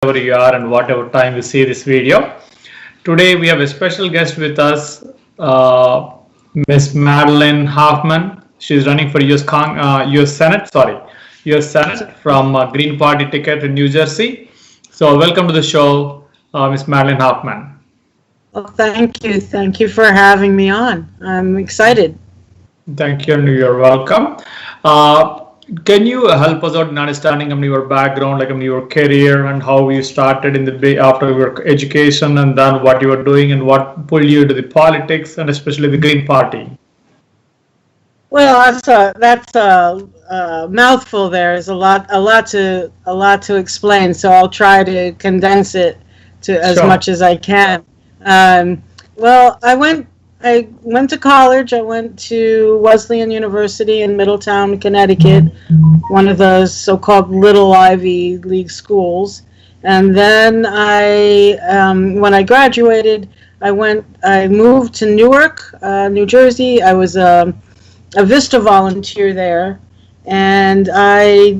wherever you are and whatever time you see this video. Today we have a special guest with us, uh, Miss Madelyn Hoffman. She's running for US Senate, US Senate from Green Party ticket in New Jersey. So welcome to the show, Miss Madelyn Hoffman. Well, thank you. Thank you for having me on. I'm excited. Thank you, and you're welcome. Uh, can you help us out in understanding your background, your career, and how you started in after your education, and then what you were doing, and what pulled you to the politics, and especially the Green Party? Well, that's a mouthful. There is a lot to explain. So I'll try to condense it to as Sure. much as I can. Well, I went to college. I went to Wesleyan University in Middletown, Connecticut, one of those so-called little Ivy League schools. And then when I graduated, I moved to Newark, New Jersey. I was a Vista volunteer there, and I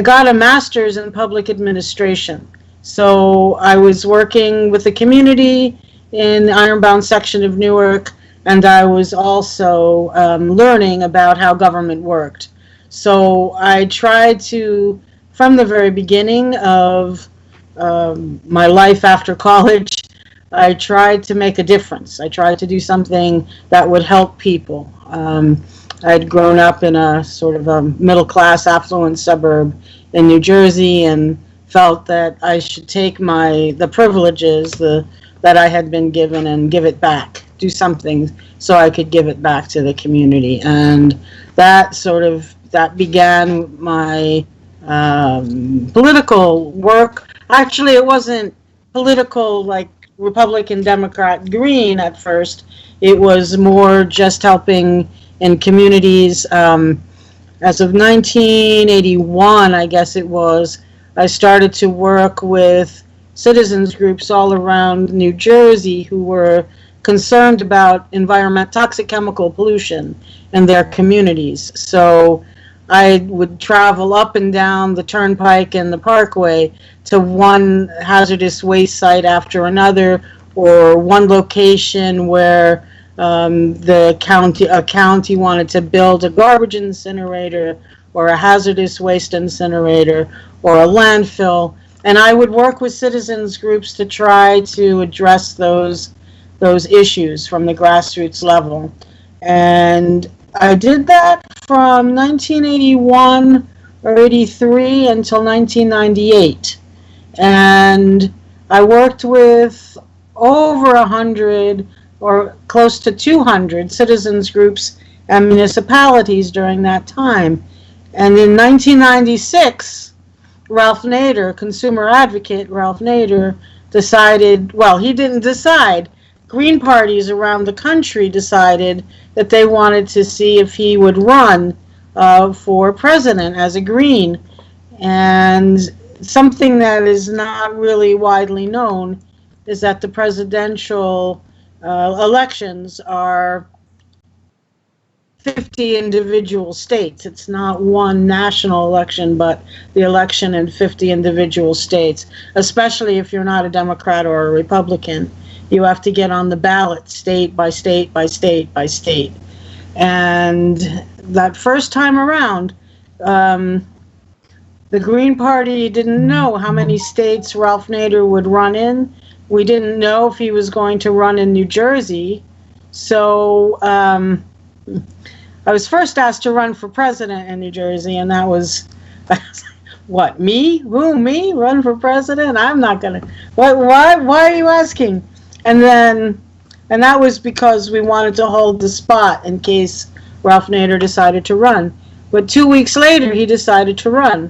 got a master's in public administration. So I was working with the community in the Ironbound section of Newark, and I was also learning about how government worked. So I tried to, from the very beginning of my life after college, I tried to make a difference. I tried to do something that would help people. I'd grown up in a sort of a middle-class, affluent suburb in New Jersey, and felt that I should take the privileges that I had been given and give it back, do something so I could give it back to the community. And that began my political work. Actually, it wasn't political like Republican, Democrat, Green at first. It was more just helping in communities. As of 1981, I guess it was, I started to work with citizens groups all around New Jersey who were concerned about toxic chemical pollution in their communities. So I would travel up and down the turnpike and the parkway to one hazardous waste site after another, or one location where a county wanted to build a garbage incinerator or a hazardous waste incinerator or a landfill. And I would work with citizens groups to try to address those issues from the grassroots level. And I did that from 1981 or 83 until 1998. And I worked with over 100 or close to 200 citizens groups and municipalities during that time. And in 1996, Ralph Nader, consumer advocate Ralph Nader, decided, well, he didn't decide. Green parties around the country decided that they wanted to see if he would run for president as a Green. And something that is not really widely known is that the presidential elections are 50 individual states. It's not one national election, but the election in 50 individual states, especially if you're not a Democrat or a Republican. You have to get on the ballot state by state by state by state. And that first time around, the Green Party didn't know how many states Ralph Nader would run in. We didn't know if he was going to run in New Jersey. So I was first asked to run for president in New Jersey, and that was, what, me? Who, me? Run for president? I'm not going to. Why are you asking? And that was because we wanted to hold the spot in case Ralph Nader decided to run. But 2 weeks later, he decided to run.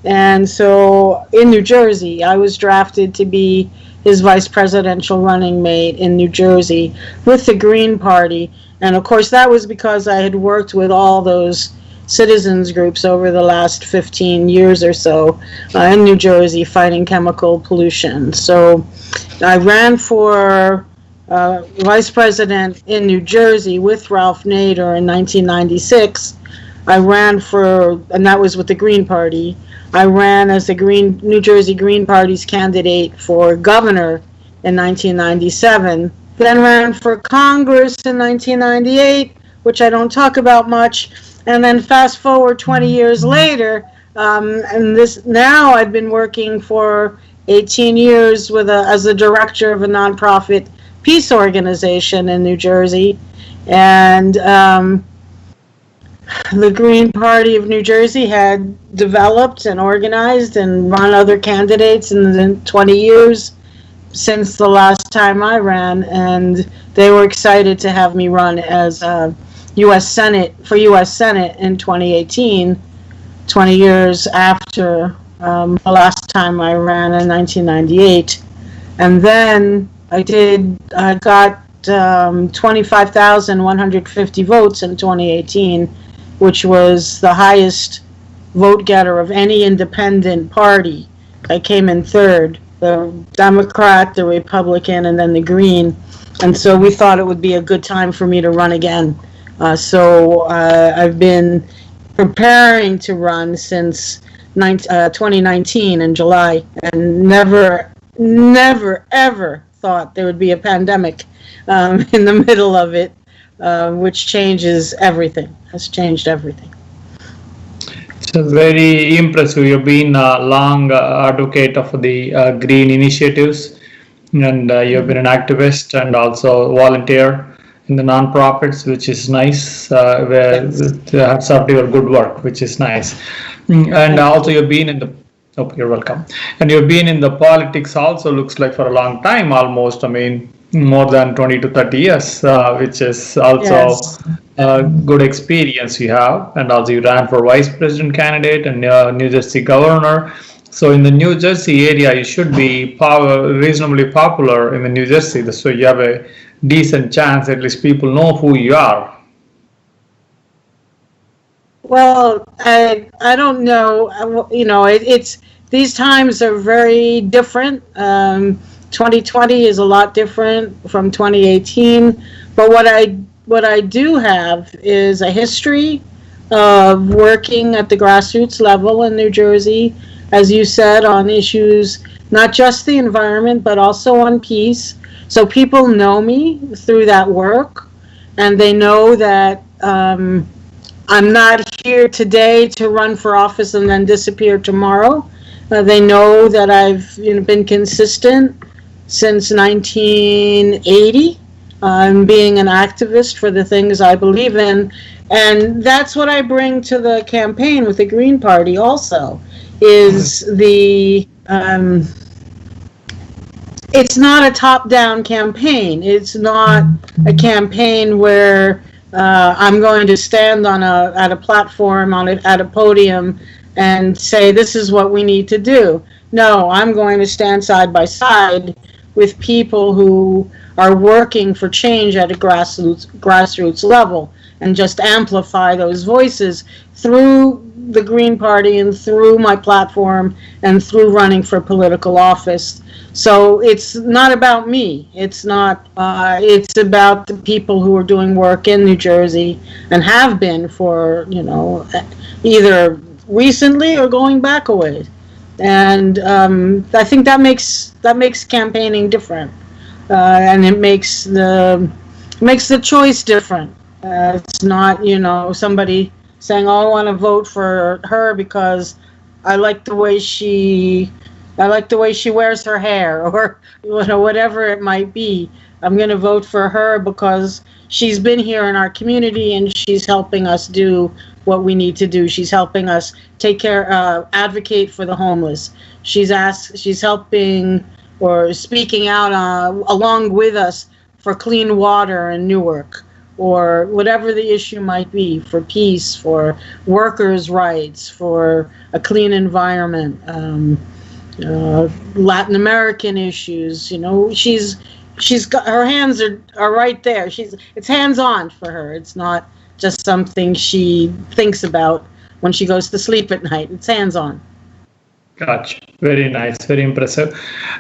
And so in New Jersey, I was drafted to be his vice presidential running mate in New Jersey with the Green Party. And of course, that was because I had worked with all those citizens groups over the last 15 years or so in New Jersey fighting chemical pollution. So I ran for vice president in New Jersey with Ralph Nader in 1996. I ran for, and that was with the Green Party. I ran as the New Jersey Green Party's candidate for governor in 1997. Then ran for Congress in 1998, which I don't talk about much. And then fast forward 20 years later, and now I've been working for 18 years as a director of a nonprofit peace organization in New Jersey. And the Green Party of New Jersey had developed and organized and run other candidates in the 20 years since the last time I ran, and they were excited to have me run as U.S. Senate in 2018, 20 years after the last time I ran in 1998. And then I got 25,150 votes in 2018, which was the highest vote getter of any independent party. I came in third, the Democrat, the Republican, and then the Green. And so we thought it would be a good time for me to run again. So I've been preparing to run since 2019 in July, and never, ever thought there would be a pandemic in the middle of it, which changes everything, has changed everything. So very impressive. You've been a long advocate of the green initiatives, and you've been an activist and also volunteer in the non-profits, which is nice, where hats off to your good work, which is nice. And also you've been in the, you're welcome. And you've been in the politics also, looks like for a long time, almost, I mean, more than 20 to 30 years, which is also a good experience you have. And also you ran for vice president candidate and New Jersey governor. So in the New Jersey area, you should be reasonably popular in the New Jersey. So you have a decent chance, at least people know who you are. Well, I don't know. You know, it's these times are very different. 2020 is a lot different from 2018. But what I do have is a history of working at the grassroots level in New Jersey, as you said, on issues not just the environment but also on peace. So people know me through that work, and they know that I'm not here today to run for office and then disappear tomorrow. They know that I've been consistent since 1980, being an activist for the things I believe in. And that's what I bring to the campaign with the Green Party also, is the... it's not a top-down campaign. It's not a campaign where I'm going to stand at a platform, at a podium, and say, this is what we need to do. No, I'm going to stand side by side with people who are working for change at a grassroots level, and just amplify those voices through the Green Party and through my platform and through running for political office. So it's not about me. It's not. It's about the people who are doing work in New Jersey and have been for either recently or going back a ways. And I think that makes campaigning different, and it makes the choice different. It's not somebody saying, "Oh, I want to vote for her because I like the way she wears her hair," or whatever it might be. I'm going to vote for her because she's been here in our community and she's helping us do what we need to do. She's helping us take care, advocate for the homeless. She's helping or speaking out along with us for clean water in Newark, or whatever the issue might be, for peace, for workers' rights, for a clean environment, Latin American issues. She's got her hands are right there. It's hands-on for her. It's not just something she thinks about when she goes to sleep at night. It's hands-on. Gotcha. Very nice. Very impressive.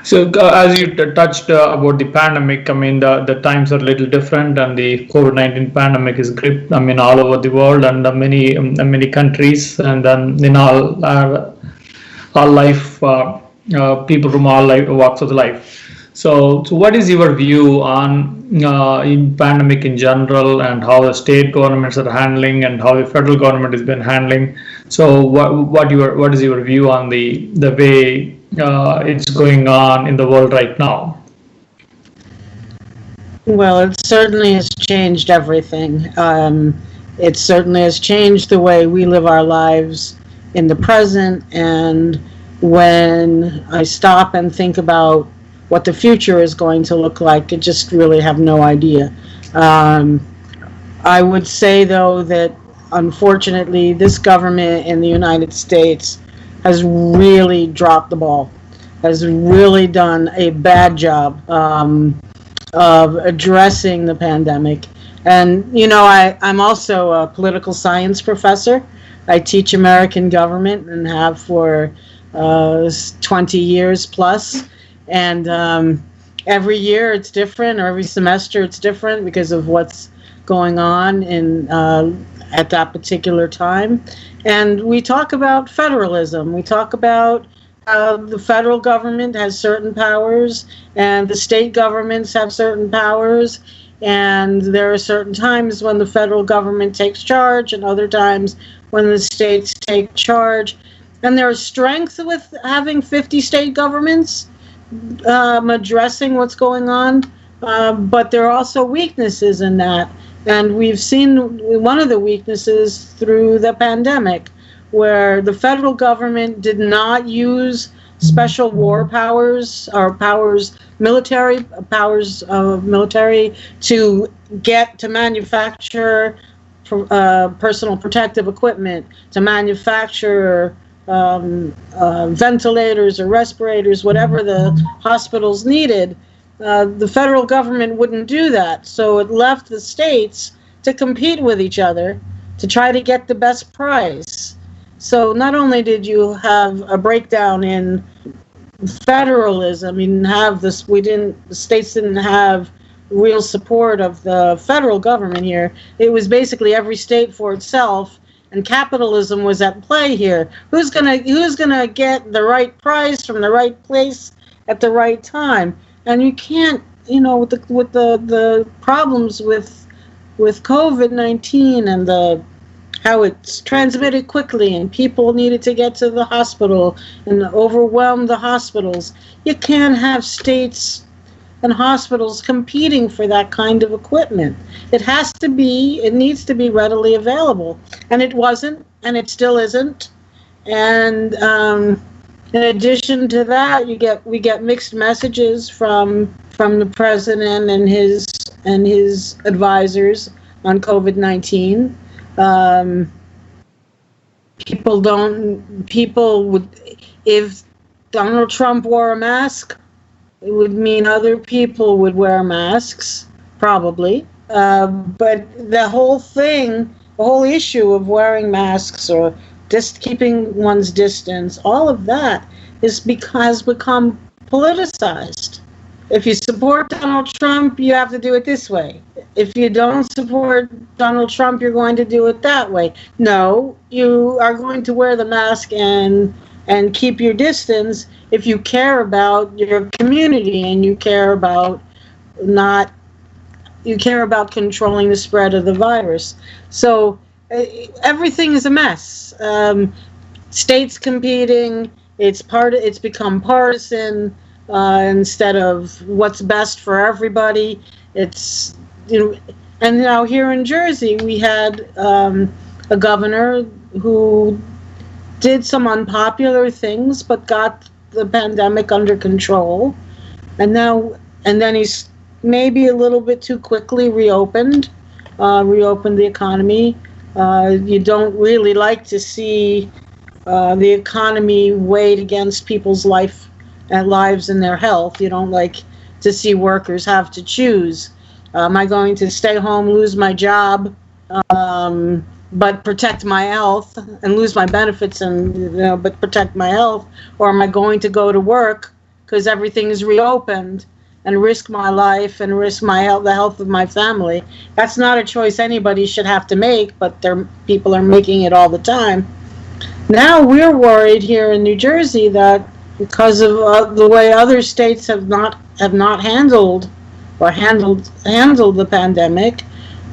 So as you touched about the pandemic, I mean, the times are a little different, and the COVID-19 pandemic is gripped, I mean, all over the world, and many countries, and then in all all life, people from all walks of the life. So what is your view on in pandemic in general, and how the state governments are handling, and how the federal government has been handling? So what is your view on the way it's going on in the world right now? Well, it certainly has changed everything. It certainly has changed the way we live our lives in the present. And when I stop and think about what the future is going to look like, I just really have no idea. I would say, though, that unfortunately, this government in the United States has really dropped the ball, has really done a bad job of addressing the pandemic. And, I'm also a political science professor. I teach American government and have for 20 years plus. And every year it's different, or every semester it's different because of what's going on at that particular time. And we talk about federalism. We talk about the federal government has certain powers, and the state governments have certain powers, and there are certain times when the federal government takes charge, and other times when the states take charge. And there is strength with having 50 state governments addressing what's going on, but there are also weaknesses in that. And we've seen one of the weaknesses through the pandemic, where the federal government did not use special war powers or military powers of military to manufacture personal protective equipment, to manufacture ventilators or respirators, whatever the hospitals needed. The federal government wouldn't do that, so it left the states to compete with each other to try to get the best price. So not only did you have a breakdown in federalism, you didn't have this. The states didn't have real support of the federal government here. It was basically every state for itself, and capitalism was at play here. Who's gonna get the right price from the right place at the right time? And you can't, with the problems with COVID-19 and how it's transmitted quickly, and people needed to get to the hospital and overwhelm the hospitals. You can't have states and hospitals competing for that kind of equipment. It needs to be readily available. And it wasn't, and it still isn't. And in addition to that, we get mixed messages from the president and his advisors on COVID-19. If Donald Trump wore a mask, it would mean other people would wear masks, probably. But the whole issue of wearing masks or just keeping one's distance, all of that has become politicized. If you support Donald Trump, you have to do it this way. If you don't support Donald Trump, you're going to do it that way. No, you are going to wear the mask and keep your distance if you care about your community and you care about controlling the spread of the virus. So everything is a mess. States competing, it's become partisan. Instead of what's best for everybody, and now here in Jersey we had a governor who did some unpopular things but got the pandemic under control, and then he's maybe a little bit too quickly reopened the economy. You don't really like to see the economy weighed against people's lives and their health. You don't like to see workers have to choose. Am I going to stay home, lose my job, but protect my health, and lose my benefits but protect my health? Or am I going to go to work because everything is reopened and risk my life and risk my health, the health of my family? That's not a choice anybody should have to make, but people are making it all the time. Now we're worried here in New Jersey that because of the way other states have not handled or handled the pandemic,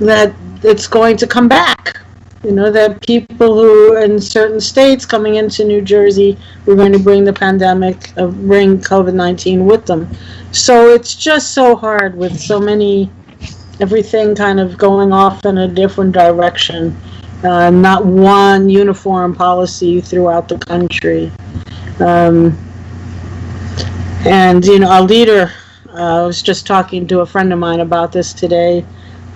that it's going to come back. You know, that people who in certain states coming into New Jersey were going to bring the pandemic, bring COVID-19 with them. So it's just so hard with so many, everything kind of going off in a different direction. Not one uniform policy throughout the country. And, you know, a leader, I was just talking to a friend of mine about this today,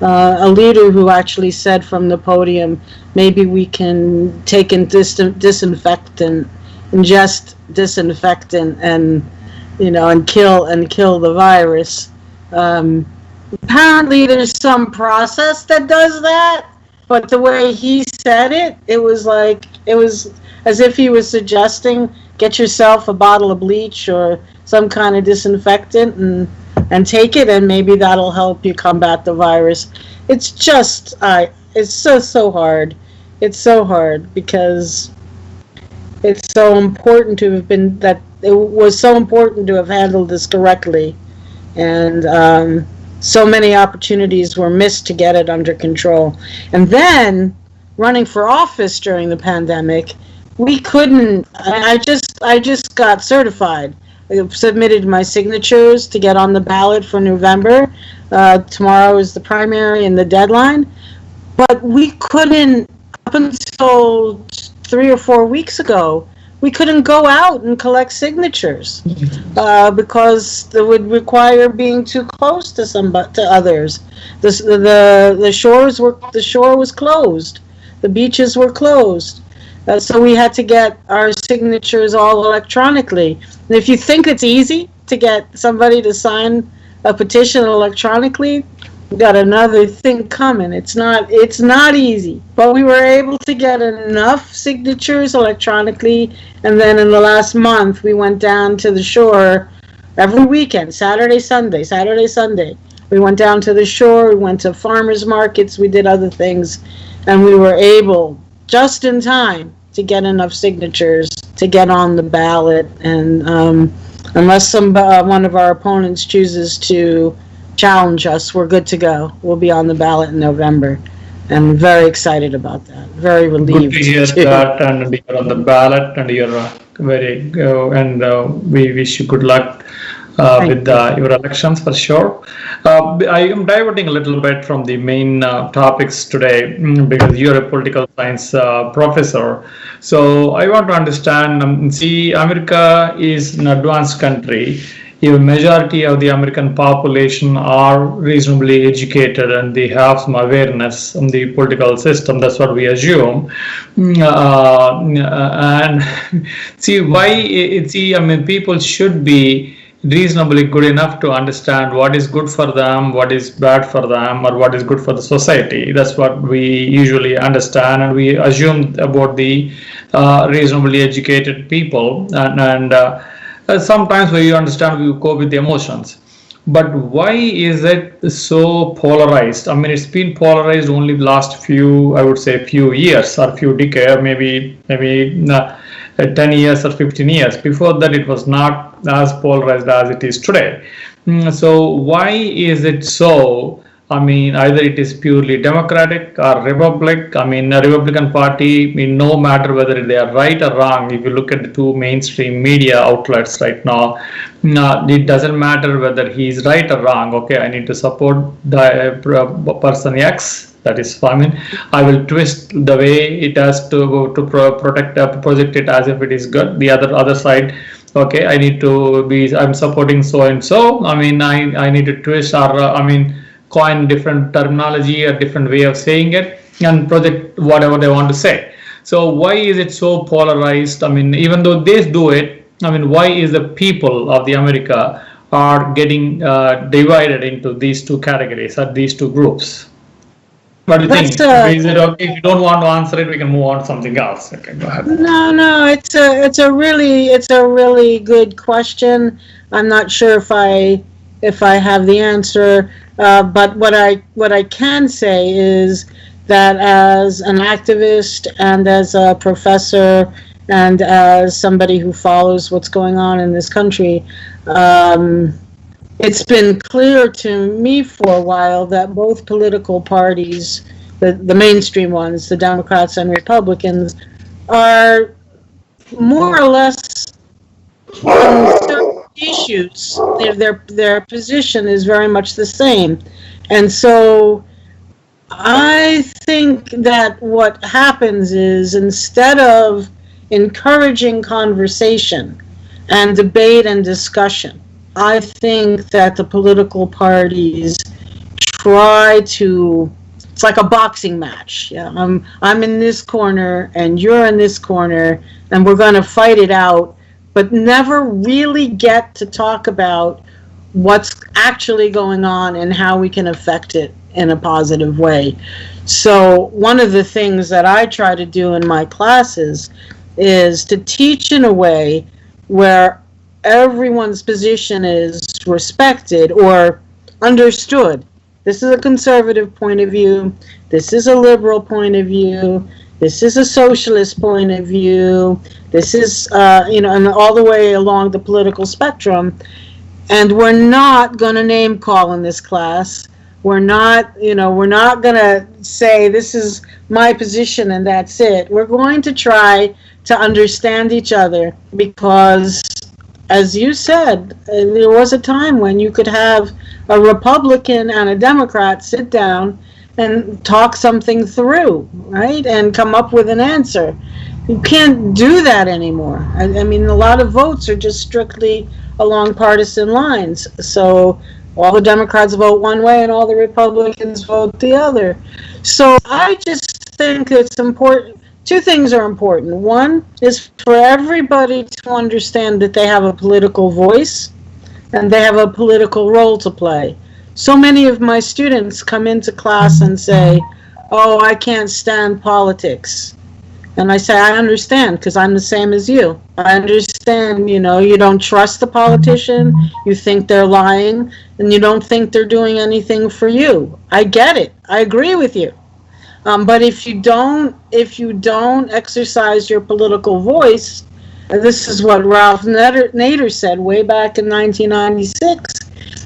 a leader who actually said from the podium, maybe we can take in disinfectant, ingest disinfectant and, you know, and kill the virus. Apparently there's some process that does that, but the way he said it, it was as if he was suggesting get yourself a bottle of bleach or some kind of disinfectant and take it, and maybe that'll help you combat the virus. It's just, it's so hard. It's so hard because it's so important to have been, that it was so important to have handled this correctly. And so many opportunities were missed to get it under control. And then running for office during the pandemic, we couldn't, I just got certified. I submitted my signatures to get on the ballot for November. Tomorrow is the primary and the deadline. But we couldn't, up until 3 or 4 weeks ago, we couldn't go out and collect signatures because it would require being too close to others. The shore was closed. The beaches were closed. So we had to get our signatures all electronically. And if you think it's easy to get somebody to sign a petition electronically, we got another thing coming. It's not easy. But we were able to get enough signatures electronically, and then in the last month we went down to the shore every weekend, Saturday, Sunday. We went down to the shore, we went to farmers markets, we did other things, and we were able just in time to get enough signatures to get on the ballot. And unless one of our opponents chooses to challenge us, we're good to go.'Ll be on the ballot in November. And I'm very excited about that. Very relieved. Good to hear that, and you're on the ballot, and you're very and we wish you good luck with your elections for sure. I am diverting a little bit from the main topics today because you're a political science professor. So I want to understand, see, America is an advanced country. A majority of the American population are reasonably educated and they have some awareness on the political system. That's what we assume. And see, I mean, people should be reasonably good enough to understand what is good for them, what is bad for them, or what is good for the society. That's what we usually understand, and we assume about the reasonably educated people. And sometimes we understand, we go with the emotions. But why is it so polarized? I mean, it's been polarized only the last few, I would say, few years or few decades, maybe 10 years or 15 years. Before that, it was not as polarized as it is today. So why is it so? I mean, either it is purely Democratic or Republic. I mean, the Republican Party, I mean, no matter whether they are right or wrong, if you look at the two mainstream media outlets right now, it doesn't matter whether he is right or wrong. Okay, I need to support the person X. That is fine. I will twist the way it has to project it as if it is good. The other side, okay, I need to be, I'm supporting so and so. I mean, I need to twist or coin different terminology, a different way of saying it, and project whatever they want to say. So why is it so polarized? I mean, even though they do it, I mean, why is the people of the America are getting divided into these two categories or these two groups? What do you think? Is it okay? If you don't want to answer it, we can move on to something else. Okay, go ahead. No, it's a really good question. I'm not sure if I have the answer, but what I can say is that as an activist and as a professor and as somebody who follows what's going on in this country, it's been clear to me for a while that both political parties, the mainstream ones, the Democrats and Republicans, are more or less on certain issues. Their position is very much the same. And so I think that what happens is, instead of encouraging conversation and debate and discussion, I think that the political parties try to, it's like a boxing match. Yeah, I'm in this corner and you're in this corner and we're going to fight it out, but never really get to talk about what's actually going on and how we can affect it in a positive way. So one of the things that I try to do in my classes is to teach in a way where everyone's position is respected or understood. This is a conservative point of view. This is a liberal point of view. This is a socialist point of view. This is, and all the way along the political spectrum. And we're not going to name call in this class. We're not going to say this is my position and that's it. We're going to try to understand each other because, as you said, there was a time when you could have a Republican and a Democrat sit down and talk something through, right? And come up with an answer. You can't do that anymore. I mean, a lot of votes are just strictly along partisan lines. So all the Democrats vote one way and all the Republicans vote the other. So I just think it's important. Two things are important. One is for everybody to understand that they have a political voice and they have a political role to play. So many of my students come into class and say, "Oh, I can't stand politics." And I say, I understand, because I'm the same as you. I understand, you don't trust the politician, you think they're lying, and you don't think they're doing anything for you. I get it. I agree with you. But if you don't exercise your political voice, this is what Ralph Nader said way back in 1996.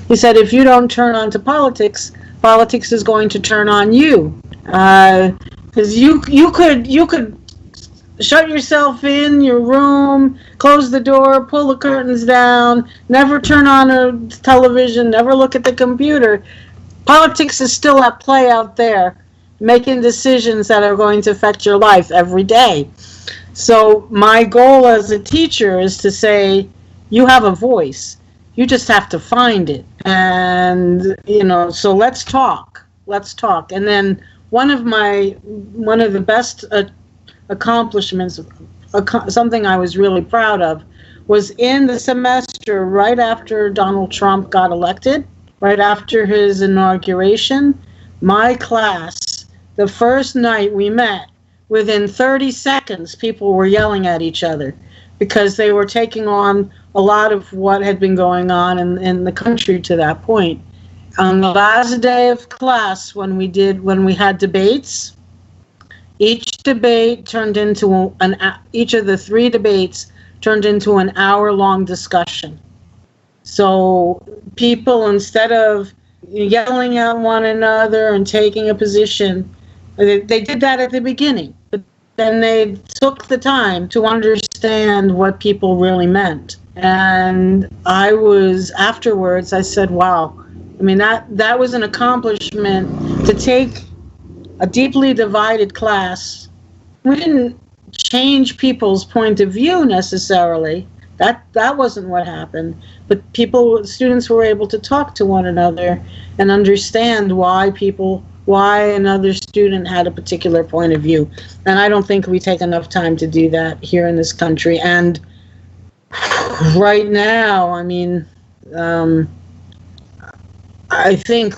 He said, if you don't turn on to politics, politics is going to turn on you. Because you could shut yourself in your room, close the door, pull the curtains down, never turn on a television, never look at the computer. Politics is still at play out there, making decisions that are going to affect your life every day. So my goal as a teacher is to say, you have a voice. You just have to find it. And, so let's talk. And then one of the best accomplishments, something I was really proud of, was in the semester right after Donald Trump got elected, right after his inauguration, my class, the first night we met, within 30 seconds, people were yelling at each other because they were taking on a lot of what had been going on in the country to that point. On the last day of class, when we had debates, each of the 3 debates turned into an hour-long discussion. So people, instead of yelling at one another and taking a position, they did that at the beginning, but then they took the time to understand what people really meant. And afterwards, I said, wow, I mean, that was an accomplishment to take a deeply divided class. We didn't change people's point of view necessarily. That wasn't what happened. But students were able to talk to one another and understand why another student had a particular point of view. And I don't think we take enough time to do that here in this country. And right now, I mean, I think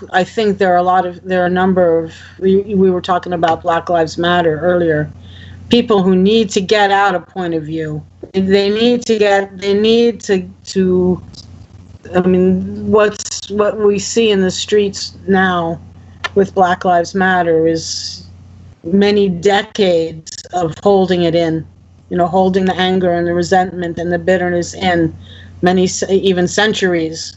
there are a number of, we were talking about Black Lives Matter earlier, people who need to get out a point of view. They need to I mean, what we see in the streets now with Black Lives Matter is many decades of holding it in, holding the anger and the resentment and the bitterness in, many, even centuries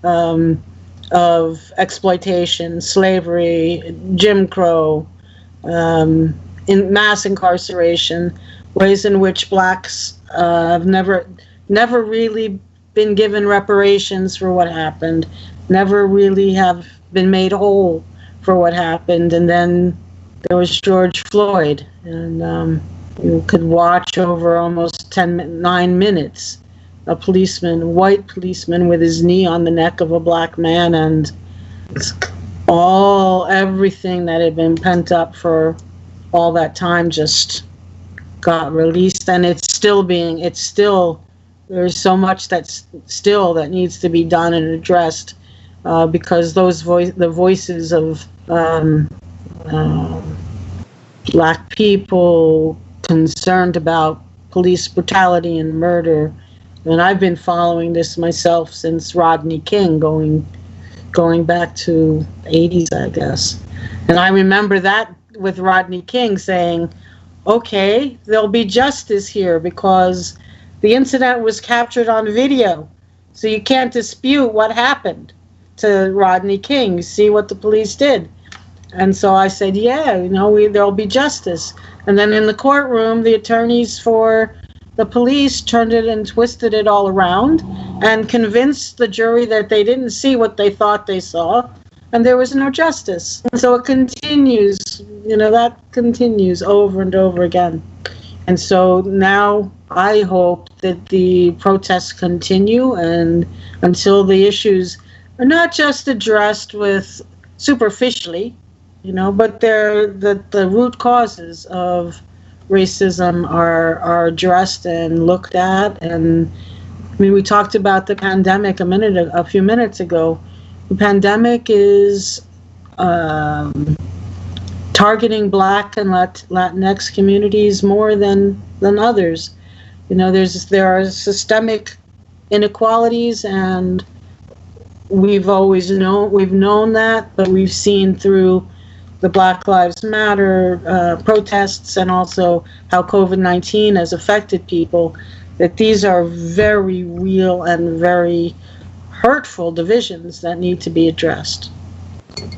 of exploitation, slavery, Jim Crow, in mass incarceration, ways in which blacks have never really been given reparations for what happened, never really have been made whole for what happened. And then there was George Floyd, and you could watch over almost 9 minutes a white policeman with his knee on the neck of a black man, and everything that had been pent up for all that time just got released. And there's so much that needs to be done and addressed, because the voices of black people concerned about police brutality and murder. And I've been following this myself since Rodney King, going back to the 80s, I guess. And I remember that with Rodney King saying, okay, there'll be justice here because the incident was captured on video. So you can't dispute what happened to Rodney King. You see what the police did. And so I said, yeah, there'll be justice. And then in the courtroom, the attorneys for the police turned it and twisted it all around and convinced the jury that they didn't see what they thought they saw, and there was no justice. And so it continues, that continues over and over again. And so now I hope that the protests continue, and until the issues are not just addressed with superficially, but the root causes of racism are addressed and looked at. And we talked about the pandemic a few minutes ago. The pandemic is targeting Black and Latinx communities more than others. There are systemic inequalities, and we've known that, but we've seen through the Black Lives Matter protests, and also how COVID-19 has affected people, that these are very real and very hurtful divisions that need to be addressed.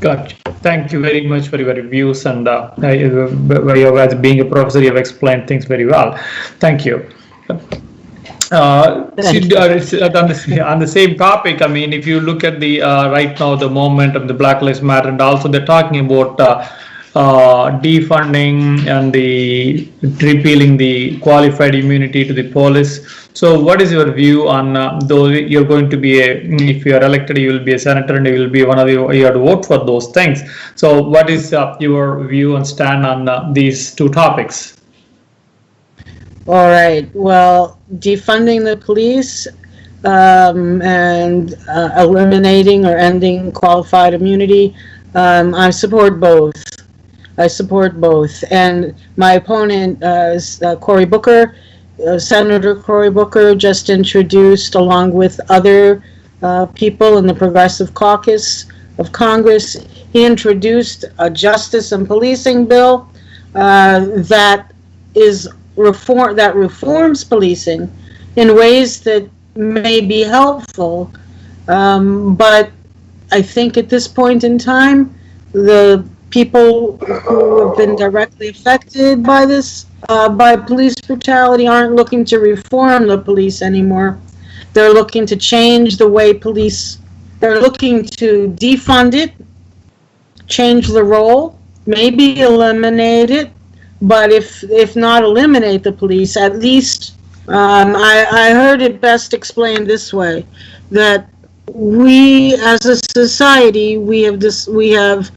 Gotcha. Thank you very much for your views, and as being a professor, you have explained things very well. Thank you. On the same topic, if you look at the right now, the moment of the Black Lives Matter, and also they're talking about defunding and the repealing the qualified immunity to the police. So what is your view on though you're going to be if you are elected, you will be a senator and you will be one of you have to vote for those things. So what is your view and stand on these two topics? All right. Well, defunding the police and eliminating or ending qualified immunity, I support both. And my opponent is Cory Booker. Senator Cory Booker just introduced, along with other people in the Progressive Caucus of Congress, he introduced a justice and policing bill that reforms policing in ways that may be helpful, but I think at this point in time, the people who have been directly affected by this, by police brutality, aren't looking to reform the police anymore. They're looking to change the way they're looking to defund it, change the role, maybe eliminate it, but if not eliminate the police, at least I heard it best explained this way, that we as a society, we have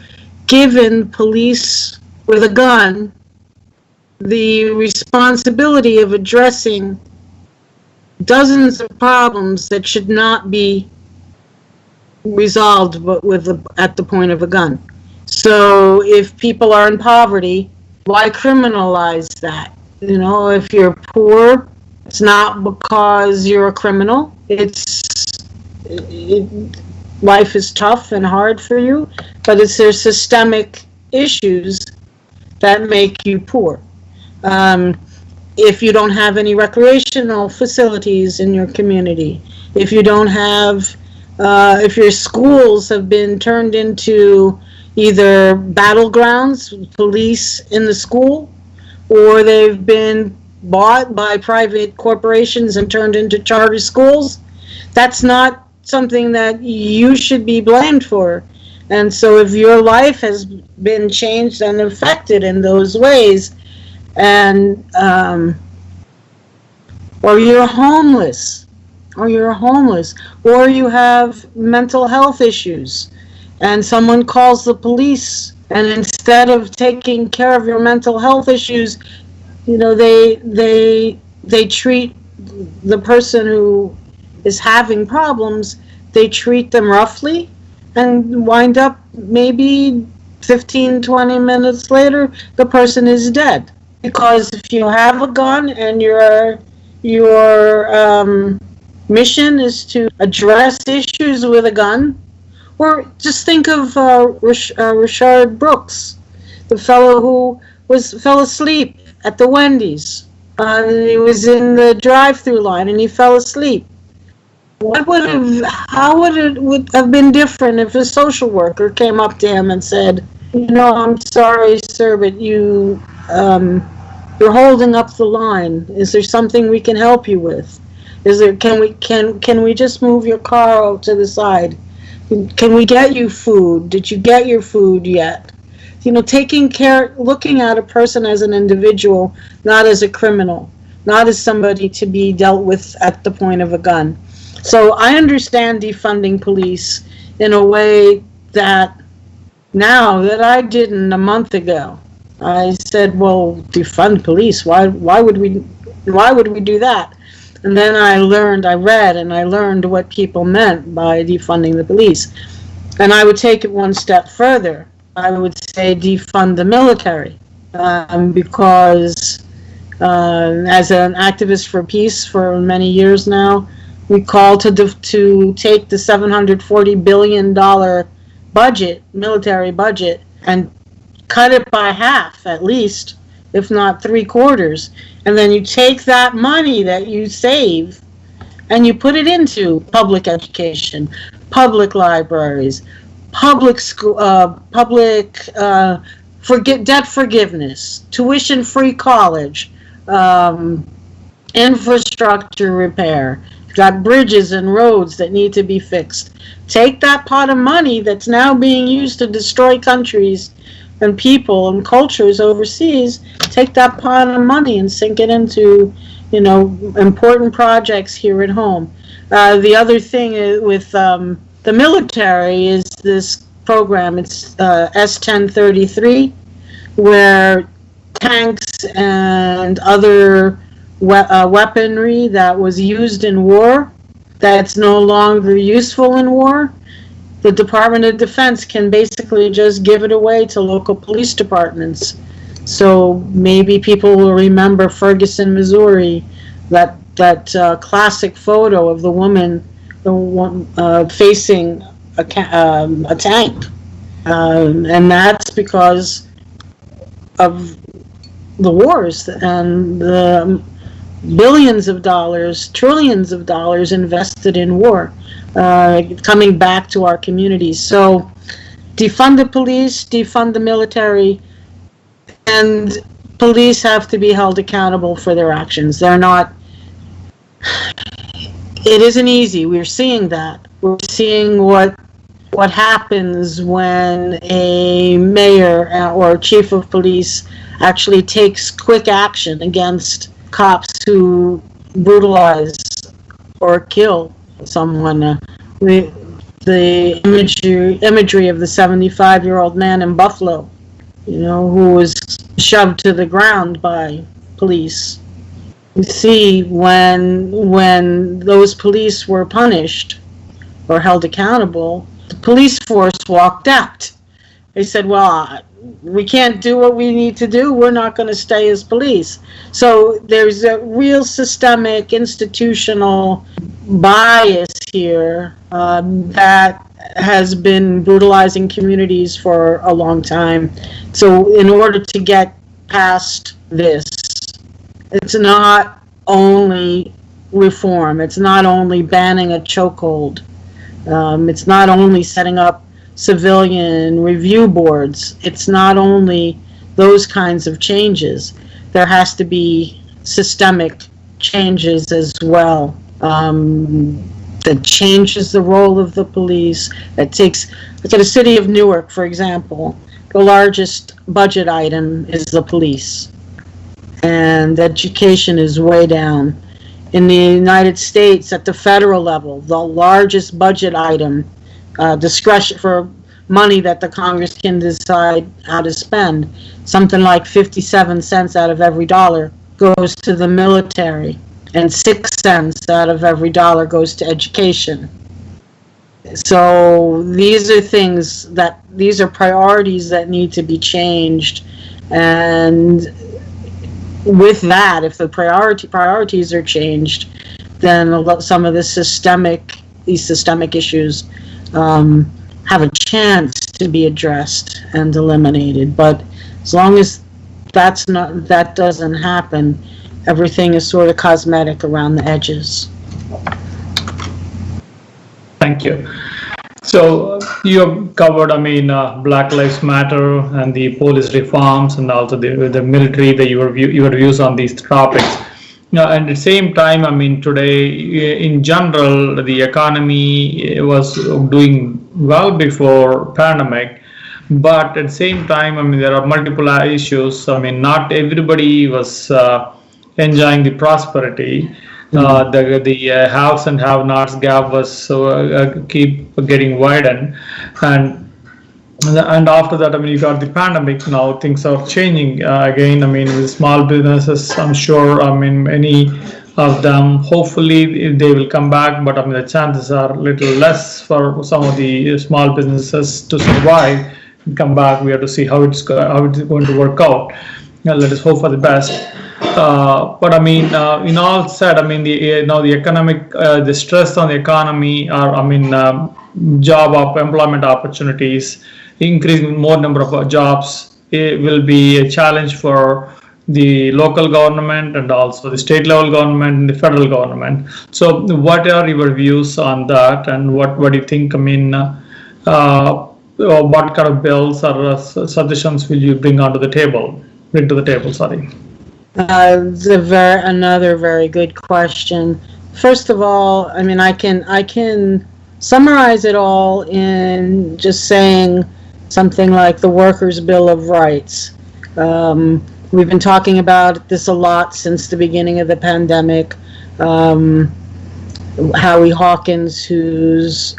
given police with a gun the responsibility of addressing dozens of problems that should not be resolved but at the point of a gun. So if people are in poverty, why criminalize that? If you're poor, it's not because you're a criminal. Life is tough and hard for you, but there's systemic issues that make you poor. If you don't have any recreational facilities in your community, if you don't have, if your schools have been turned into either battlegrounds, police in the school, or they've been bought by private corporations and turned into charter schools, that's not something that you should be blamed for. And so if your life has been changed and affected in those ways, and or you're homeless, or you have mental health issues, and someone calls the police, and instead of taking care of your mental health issues, you know, they treat the person who is having problems, they treat them roughly, and wind up maybe 15, 20 minutes later, the person is dead. Because if you have a gun and your mission is to address issues with a gun, or just think of Rayshard Brooks, the fellow who fell asleep at the Wendy's. He was in the drive-through line and he fell asleep. How would it have been different if a social worker came up to him and said, you know, I'm sorry, sir, but you're holding up the line. Is there something we can help you with? Can we just move your car out to the side? Can we get you food? Did you get your food yet? You know, looking at a person as an individual, not as a criminal, not as somebody to be dealt with at the point of a gun. So I understand defunding police in a way that now that I didn't a month ago. I said, well, defund police. Why would we do that? And then I read and I learned what people meant by defunding the police. And I would take it one step further. I would say defund the military, because as an activist for peace for many years now, we call to take the $740 billion military budget, and cut it by half at least, if not 3/4. And then you take that money that you save and you put it into public education, public libraries, public school, debt forgiveness, tuition-free college, infrastructure repair. You've got bridges and roads that need to be fixed. Take that pot of money that's now being used to destroy countries and people and cultures overseas, take that pot of money and sink it into, you know, important projects here at home. The other thing with the military is this program. It's S-1033, where tanks and other weaponry that was used in war, that's no longer useful in war, the Department of Defense can basically just give it away to local police departments. So maybe people will remember Ferguson, Missouri, that classic photo of the woman facing a tank. And that's because of the wars and the billions of dollars, trillions of dollars invested in war, coming back to our communities. So defund the police, defund the military, and police have to be held accountable for their actions. They're not, it isn't easy. We're seeing that. We're seeing what happens when a mayor or chief of police actually takes quick action against cops who brutalize or kill someone. The imagery of the 75-year-old man in Buffalo, you know, who was shoved to the ground by police. You see, when those police were punished or held accountable, the police force walked out. They said, well, we can't do what we need to do. We're not going to stay as police. So there's a real systemic institutional bias here that has been brutalizing communities for a long time. So in order to get past this, it's not only reform, it's not only banning a chokehold, it's not only setting up civilian review boards, it's not only those kinds of changes. There has to be systemic changes as well. That changes the role of the police. That takes, look at the city of Newark, for example. The largest budget item is the police, and education is way down. In the United States, at the federal level, the largest budget item, discretion for money that the Congress can decide how to spend, something like 57 cents out of every dollar goes to the military, and 6 cents out of every dollar goes to education. So these are these are priorities that need to be changed. And with that, if the priorities are changed, then some of these systemic issues have a chance to be addressed and eliminated. But as long as that doesn't happen, everything is sort of cosmetic around the edges. Thank you. So you have covered, Black Lives Matter and the police reforms, and also the military, your views on these topics. And at the same time, today in general, the economy was doing well before pandemic, but at the same time, there are multiple issues. Not everybody was enjoying the prosperity. The haves and have-nots gap was keep getting widened, and after that, you got the pandemic. Now things are changing again. With small businesses, I'm sure. Many of them, hopefully, they will come back, but the chances are a little less for some of the small businesses to survive and come back. We have to see how it's going to work out. Let us hope for the best. But in all said, the economic, the stress on the economy, employment opportunities, increasing more number of jobs, it will be a challenge for the local government and also the state level government and the federal government. So, what are your views on that, and what do you think? What kind of bills or suggestions will you bring to the table? Another very good question. First of all, I can summarize it all in just saying something like the Workers' Bill of Rights. We've been talking about this a lot since the beginning of the pandemic. Howie Hawkins, who's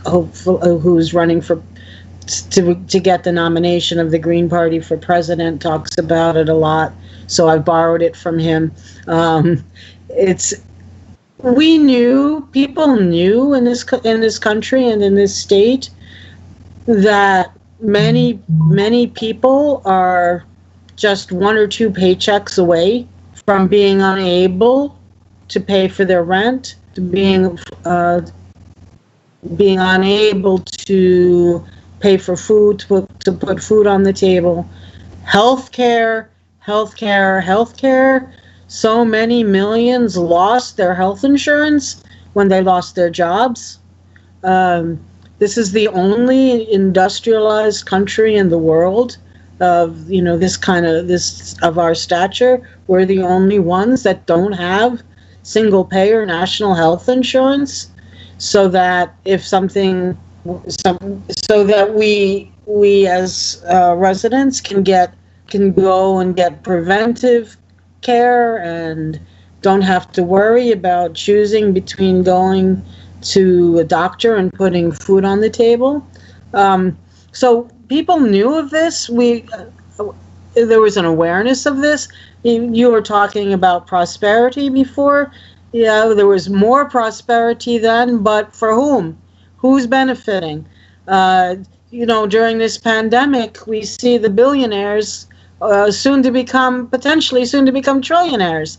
running to get the nomination of the Green Party for president, talks about it a lot. So I borrowed it from him. People knew in this country and in this state that many people are just 1 or 2 paychecks away from being unable to pay for their rent, to being unable to pay for food, to put food on the table. Healthcare. So many millions lost their health insurance when they lost their jobs. This is the only industrialized country in the world of of our stature. We're the only ones that don't have single payer national health insurance, so that we as residents can go and get preventive care and don't have to worry about choosing between going to a doctor and putting food on the table. So people knew of this. There was an awareness of this. You were talking about prosperity before. Yeah, there was more prosperity then, but for whom? Who's benefiting? During this pandemic, we see the billionaires potentially soon to become trillionaires.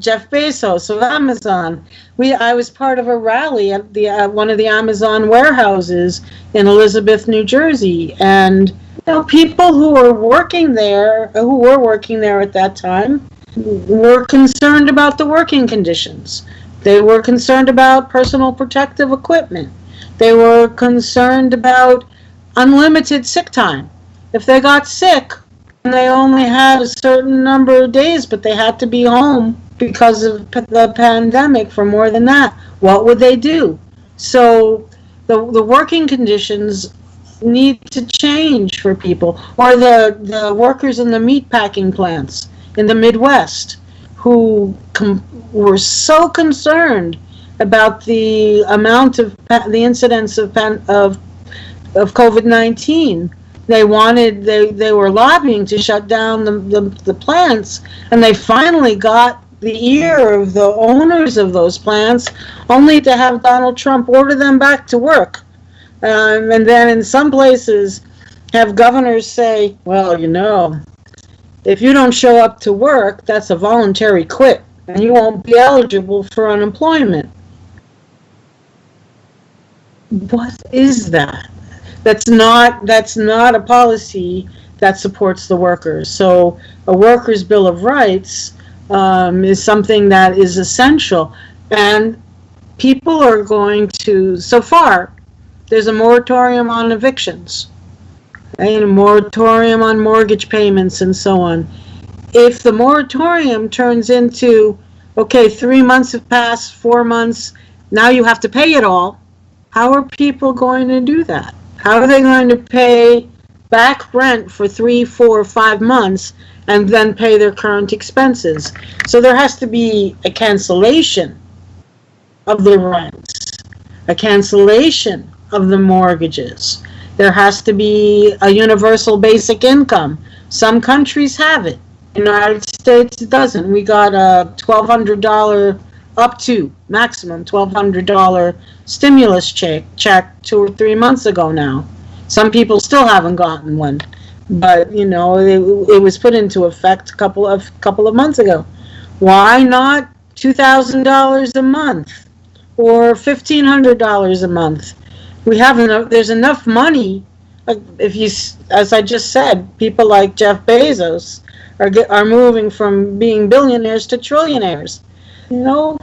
Jeff Bezos of Amazon. I was part of a rally at one of the Amazon warehouses in Elizabeth, New Jersey, and people who were working there at that time, were concerned about the working conditions. They were concerned about personal protective equipment. They were concerned about unlimited sick time. If they got sick, they only had a certain number of days, but they had to be home because of the pandemic for more than that. What would they do? So the working conditions need to change for people. Or the workers in the meat packing plants in the Midwest who were so concerned about the amount of the incidence of COVID-19. They were lobbying to shut down the plants, and they finally got the ear of the owners of those plants, only to have Donald Trump order them back to work. And then in some places have governors say, well, if you don't show up to work, that's a voluntary quit, and you won't be eligible for unemployment. What is that? That's not a policy that supports the workers. So a workers' bill of rights is something that is essential, and people are going to. So far, there's a moratorium on evictions, and a moratorium on mortgage payments, and so on. If the moratorium turns into, okay, 3 months have passed, 4 months, now you have to pay it all, how are people going to do that? How are they going to pay back rent for 3, 4, 5 months and then pay their current expenses? So there has to be a cancellation of the rents, a cancellation of the mortgages. There has to be a universal basic income. Some countries have it. The United States doesn't. We got a $1,200 up to maximum $1,200 stimulus check 2 or 3 months ago now. Some people still haven't gotten one, but it was put into effect a couple of months ago. Why not $2,000 a month or $1,500 a month? There's enough money. As I just said, people like Jeff Bezos are moving from being billionaires to trillionaires. So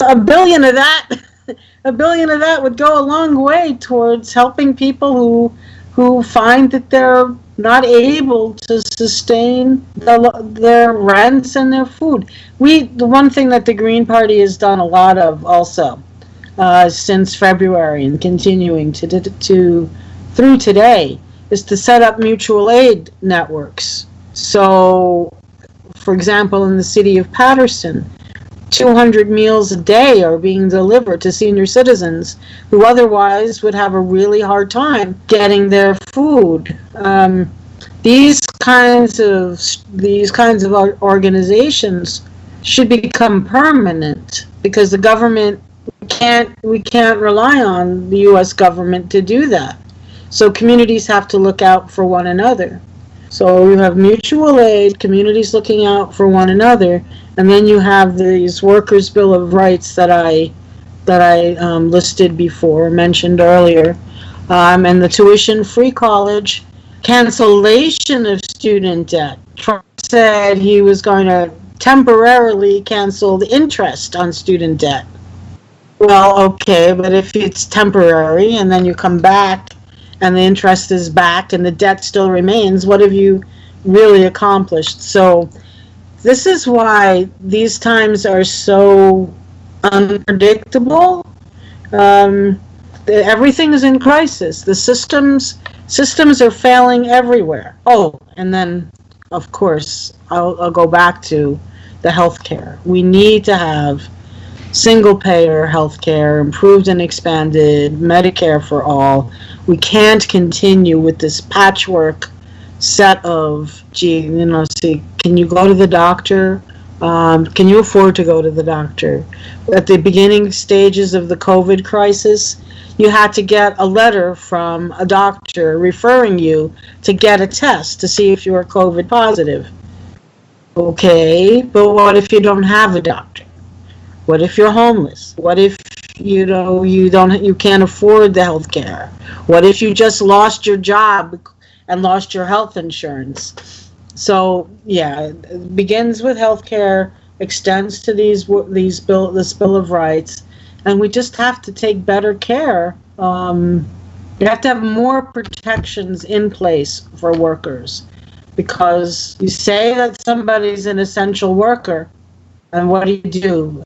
a billion of that would go a long way towards helping people who find that they're not able to sustain their rents and their food. The one thing that the Green Party has done a lot of also since February and continuing to through today is to set up mutual aid networks. So, for example, in the city of Paterson, 200 meals a day are being delivered to senior citizens who otherwise would have a really hard time getting their food. These kinds of organizations should become permanent, because the government we can't rely on the U.S. government to do that. So communities have to look out for one another. So you have mutual aid, communities looking out for one another, and then you have these workers' bill of rights that I listed before, mentioned earlier, and the tuition-free college, cancellation of student debt. Trump said he was going to temporarily cancel the interest on student debt. Well, okay, but if it's temporary and then you come back and the interest is back and the debt still remains, what have you really accomplished? So this is why these times are so unpredictable. Everything is in crisis. The systems are failing everywhere. Oh, and then, of course, I'll go back to the healthcare. We need to have single-payer healthcare, improved and expanded, Medicare for all. We can't continue with this patchwork set of, can you go to the doctor? Can you afford to go to the doctor? At the beginning stages of the COVID crisis, you had to get a letter from a doctor referring you to get a test to see if you're COVID positive. Okay, but what if you don't have a doctor? What if you're homeless? What if you can't afford the health care? What if you just lost your job and lost your health insurance? So yeah, it begins with health care, extends to this Bill of Rights, and we just have to take better care. You have to have more protections in place for workers, because you say that somebody's an essential worker, and what do?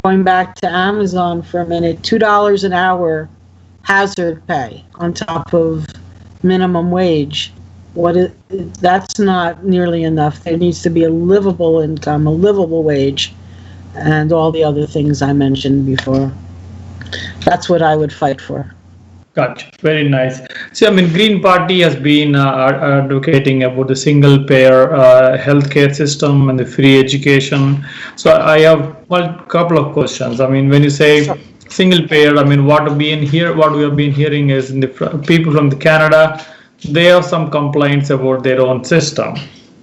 Going back to Amazon for a minute, $2 an hour hazard pay on top of minimum wage. That's not nearly enough. There needs to be a livable income, a livable wage, and all the other things I mentioned before. That's what I would fight for. Gotcha. Very nice. So, I mean, Green Party has been advocating about the single-payer healthcare system and the free education. So, I have a couple of questions. I mean, when you say single-payer, I mean, what we have been hearing is people from Canada, they have some complaints about their own system.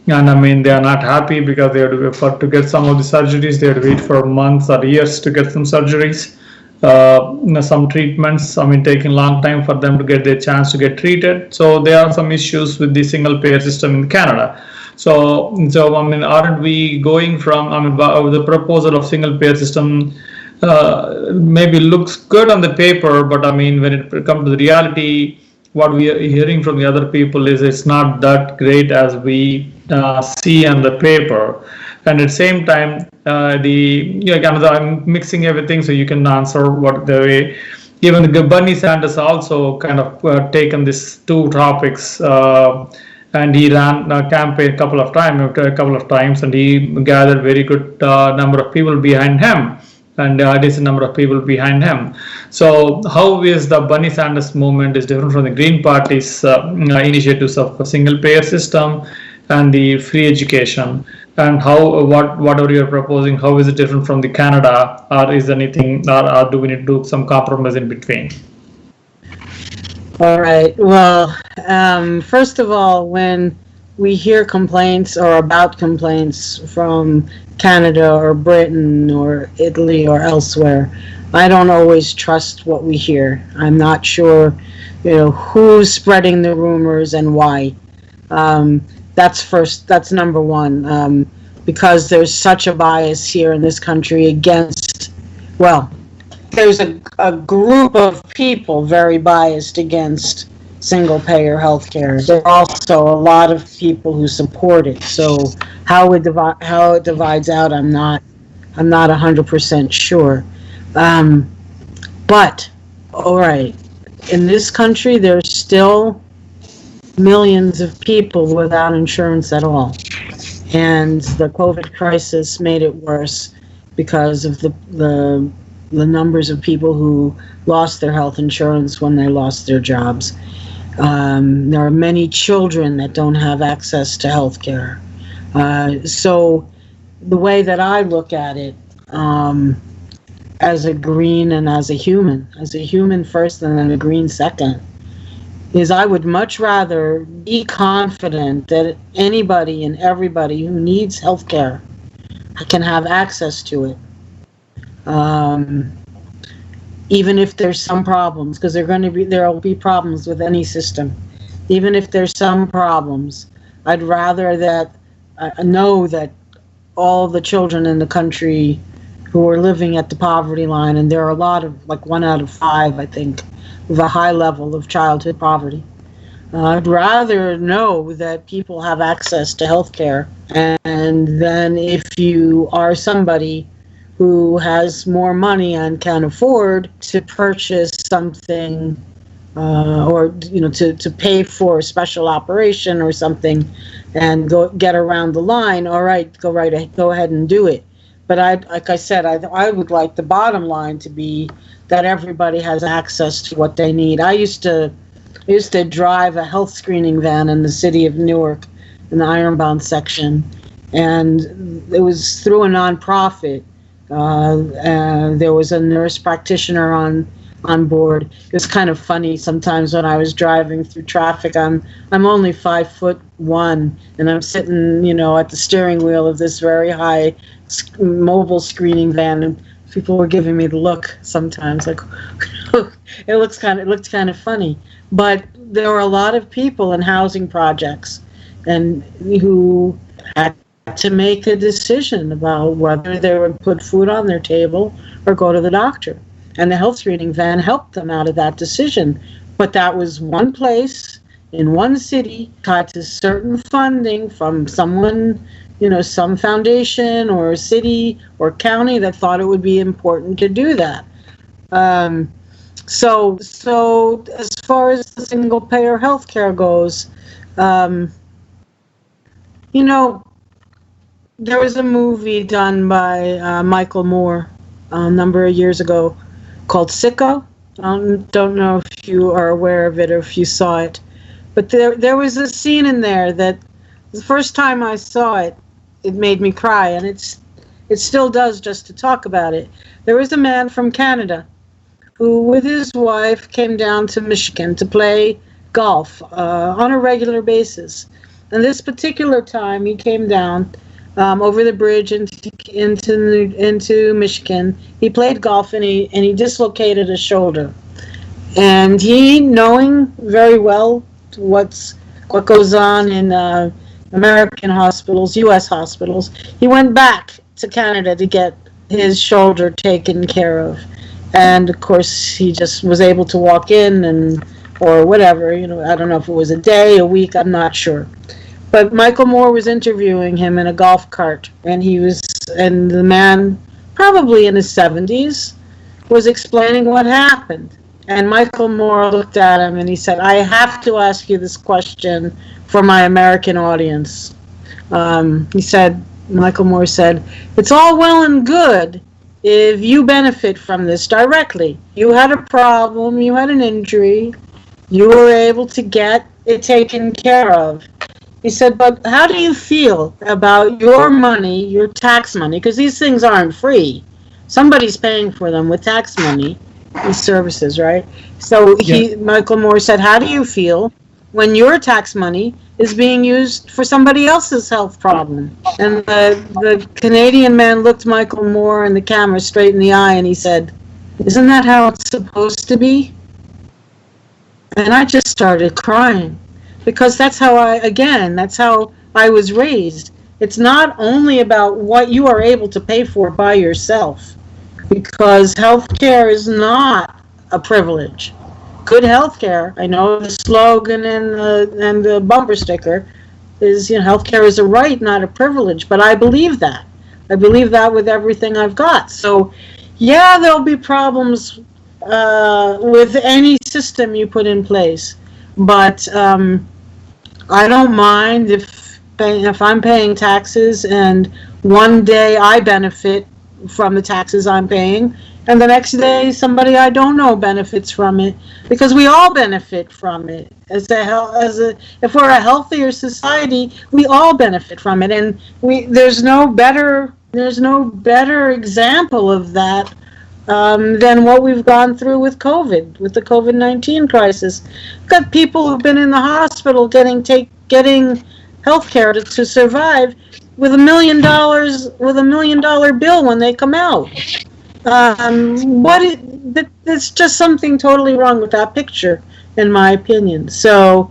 And I mean, they are not happy because they have to get some of the surgeries. They have to wait for months or years to get some surgeries. Some treatments, I mean, taking a long time for them to get their chance to get treated. So there are some issues with the single payer system in Canada. So I mean, aren't we going from, I mean, the proposal of single payer system maybe looks good on the paper, but I mean, when it comes to the reality, what we are hearing from the other people is it's not that great as we see on the paper. And at the same time, I'm mixing everything so you can answer what the way. Even Bernie Sanders also kind of taken these two topics, and he ran a campaign a couple of times, and he gathered very good number of people behind him, and a decent number of people behind him. So how is the Bernie Sanders movement is different from the Green Party's initiatives of a single payer system and the free education? And whatever you're proposing, how is it different from the Canada, or is anything, or do we need to do some compromise in between? All right. Well, first of all, when we hear complaints or about complaints from Canada or Britain or Italy or elsewhere, I don't always trust what we hear. I'm not sure, who's spreading the rumors and why. That's number one, because there's such a bias here in this country against, there's a group of people very biased against single-payer healthcare. There are also a lot of people who support it. So how it divides out, I'm not 100% sure. But all right, in this country, there's still millions of people without insurance at all, and the COVID crisis made it worse because of the numbers of people who lost their health insurance when they lost their jobs. There are many children that don't have access to health care. So the way that I look at it, as a green and as a human first and then a green second, is I would much rather be confident that anybody and everybody who needs health care can have access to it. Even if there's some problems, because there will be problems with any system. Even if there's some problems, I'd rather that know that all the children in the country who are living at the poverty line, and there are a lot of, like 1 out of 5, I think, with a high level of childhood poverty. I'd rather know that people have access to health care, and then if you are somebody who has more money and can afford to purchase something, or to pay for a special operation or something, and get around the line, all right, go ahead and do it. But like I said, I would like the bottom line to be that everybody has access to what they need. I used to drive a health screening van in the city of Newark in the Ironbound section, and it was through a nonprofit. There was a nurse practitioner on on board. It was kind of funny sometimes when I was driving through traffic. I'm only 5'1", and I'm sitting, at the steering wheel of this very high mobile screening van, and people were giving me the look sometimes, like it looked kind of funny. But there were a lot of people in housing projects, and who had to make a decision about whether they would put food on their table or go to the doctor. And the health screening van helped them out of that decision. But that was one place in one city tied to certain funding from someone, some foundation or city or county that thought it would be important to do that. So as far as the single payer healthcare goes, there was a movie done by Michael Moore a number of years ago called Sicko. Don't know if you are aware of it or if you saw it, but there was a scene in there that the first time I saw it, it made me cry, and it still does just to talk about it. There was a man from Canada who, with his wife, came down to Michigan to play golf on a regular basis. And this particular time, he came down over the bridge into Michigan. He played golf, and he dislocated his shoulder. And he, knowing very well what goes on in American hospitals, U.S. hospitals, he went back to Canada to get his shoulder taken care of. And of course, he just was able to walk in or whatever. I don't know if it was a day, a week, I'm not sure. But Michael Moore was interviewing him in a golf cart, and the man, probably in his 70s, was explaining what happened. And Michael Moore looked at him and he said, "I have to ask you this question for my American audience." Michael Moore said, "It's all well and good if you benefit from this directly. You had a problem, you had an injury, you were able to get it taken care of." He said, "But how do you feel about your money, your tax money? Because these things aren't free. Somebody's paying for them with tax money, these services, right?" So Michael Moore said, "How do you feel when your tax money is being used for somebody else's health problem?" And the Canadian man looked Michael Moore and the camera straight in the eye, and he said, "Isn't that how it's supposed to be?" And I just started crying. Because that's how I was raised. It's not only about what you are able to pay for by yourself, because healthcare is not a privilege. Good healthcare, I know the slogan and the bumper sticker is, healthcare is a right, not a privilege, but I believe that. I believe that with everything I've got. So, yeah, there'll be problems with any system you put in place, but I don't mind if I'm paying taxes and one day I benefit from the taxes I'm paying, and the next day somebody I don't know benefits from it, because we all benefit from it. If we're a healthier society, we all benefit from it, and there's no better example of that than what we've gone through with COVID, with the COVID-19 crisis. We've got people who've been in the hospital getting health care to survive with $1 million bill when they come out. There's just something totally wrong with that picture, in my opinion. So,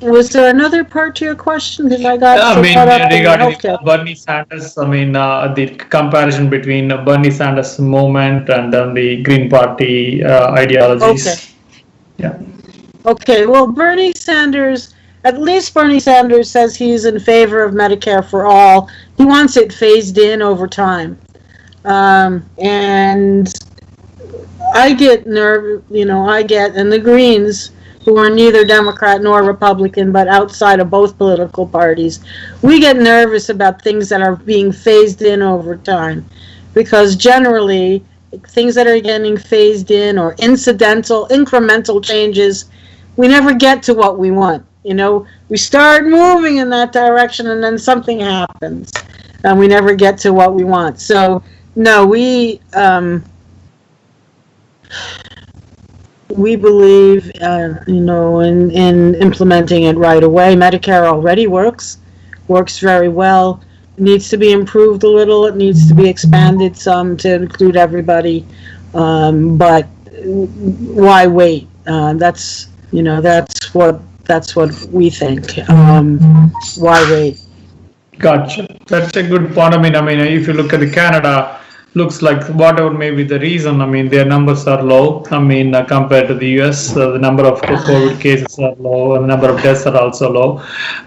was there another part to your question? Because I got regarding Bernie Sanders, the comparison between Bernie Sanders movement and then the Green Party ideologies. Okay. Yeah. Okay, well, at least Bernie Sanders says he's in favor of Medicare for all. He wants it phased in over time. And I get and the Greens, who are neither Democrat nor Republican, but outside of both political parties, we get nervous about things that are being phased in over time. Because generally, things that are getting phased in or incremental changes, we never get to what we want. We start moving in that direction and then something happens and we never get to what we want. So, no, we believe, in implementing it right away. Medicare already works very well. It needs to be improved a little. It needs to be expanded some to include everybody. But why wait? That's what we think. Why wait? Gotcha. That's a good point. I mean, if you look at the Canada, looks like whatever may be the reason, I mean, their numbers are low. I mean, compared to the US, the number of COVID cases are low, and the number of deaths are also low.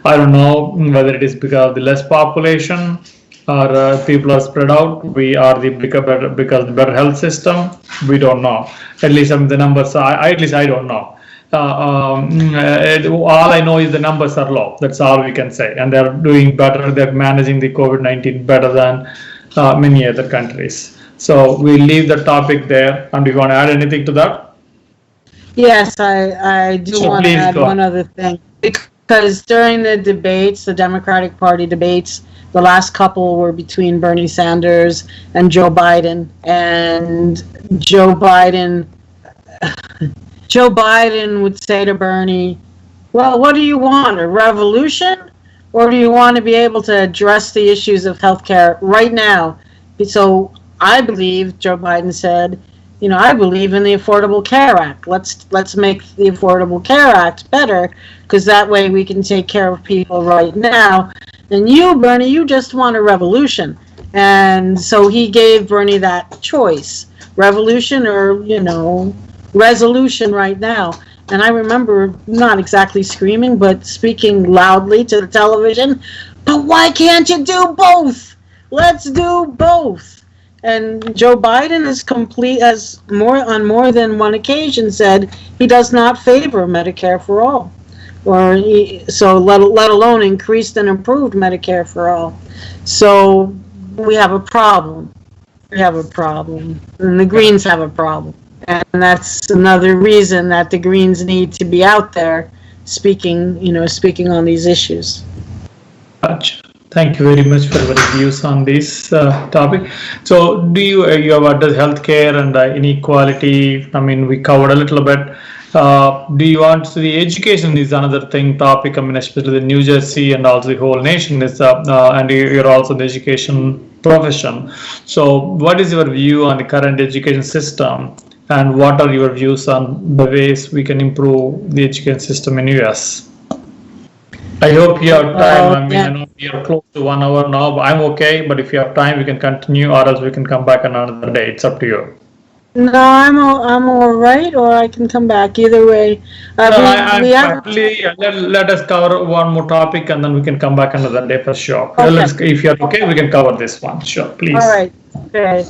I don't know whether it is because of the less population or people are spread out. We are because the better health system. We don't know. At least the numbers are. At least I don't know. All I know is the numbers are low. That's all we can say, and they're doing better. They're managing the COVID-19 better than many other countries. So we leave the topic there. And do you want to add anything to that? Yes, I do want to add one other thing. Because during the debates, the Democratic Party debates, the last couple were between Bernie Sanders and Joe Biden. And Joe Biden would say to Bernie, well, what do you want, a revolution? Or do you want to be able to address the issues of healthcare right now? So I believe, Joe Biden said, I believe in the Affordable Care Act. Let's make the Affordable Care Act better, because that way we can take care of people right now. And you, Bernie, you just want a revolution. And so he gave Bernie that choice, revolution or, resolution right now. And I remember not exactly screaming, but speaking loudly to the television, but why can't you do both? Let's do both. And Joe Biden on more than one occasion said he does not favor Medicare for all, let alone increased and improved Medicare for all. So we have a problem. And the Greens have a problem. And that's another reason that the Greens need to be out there speaking on these issues. Gotcha. Thank you very much for your views on this topic. So, do you have healthcare and inequality? I mean, we covered a little bit. Do you want to the education is another topic? I mean, especially the New Jersey and also the whole nation is and you're also the education profession. So, what is your view on the current education system? And what are your views on the ways we can improve the education system in US? I hope you have time. I know we are close to 1 hour now, but I'm okay. But if you have time, we can continue, or else we can come back another day. It's up to you. No, I'm all right, or I can come back. Either way. Let us cover one more topic, and then we can come back another day for sure. Okay. If you're okay, we can cover this one. Sure, please. All right. Okay.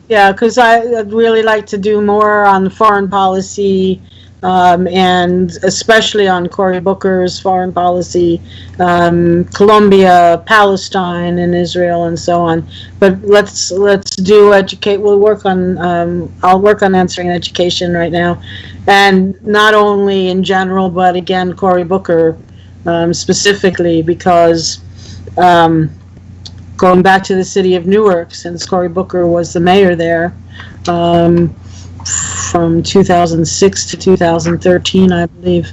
Yeah, because I'd really like to do more on foreign policy, and especially on Cory Booker's foreign policy, Colombia, Palestine, and Israel, and so on. But let's do educate. We'll work on. I'll work on answering education right now, and not only in general, but again, Cory Booker specifically, because. Going back to the city of Newark, since Cory Booker was the mayor there from 2006 to 2013, I believe,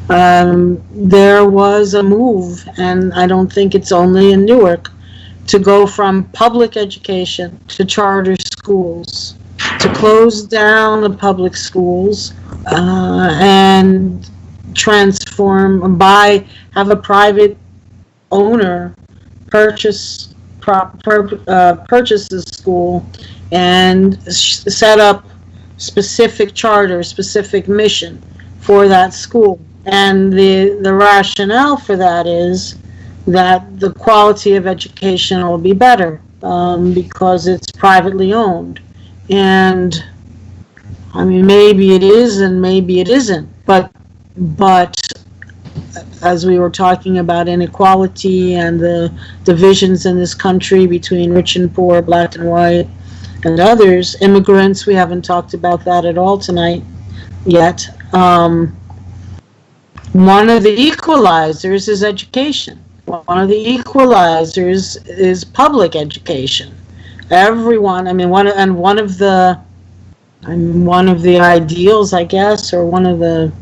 there was a move, and I don't think it's only in Newark, to go from public education to charter schools, to close down the public schools and have a private owner purchase the school and set up specific charter, specific mission for that school. And the rationale for that is that the quality of education will be better because it's privately owned. And I mean, maybe it is and maybe it isn't, but as we were talking about inequality and the divisions in this country between rich and poor, black and white, and others, immigrants, we haven't talked about that at all tonight yet. One of the equalizers is education. One of the equalizers is public education. Everyone, I mean, one of the one of the ideals, I guess, or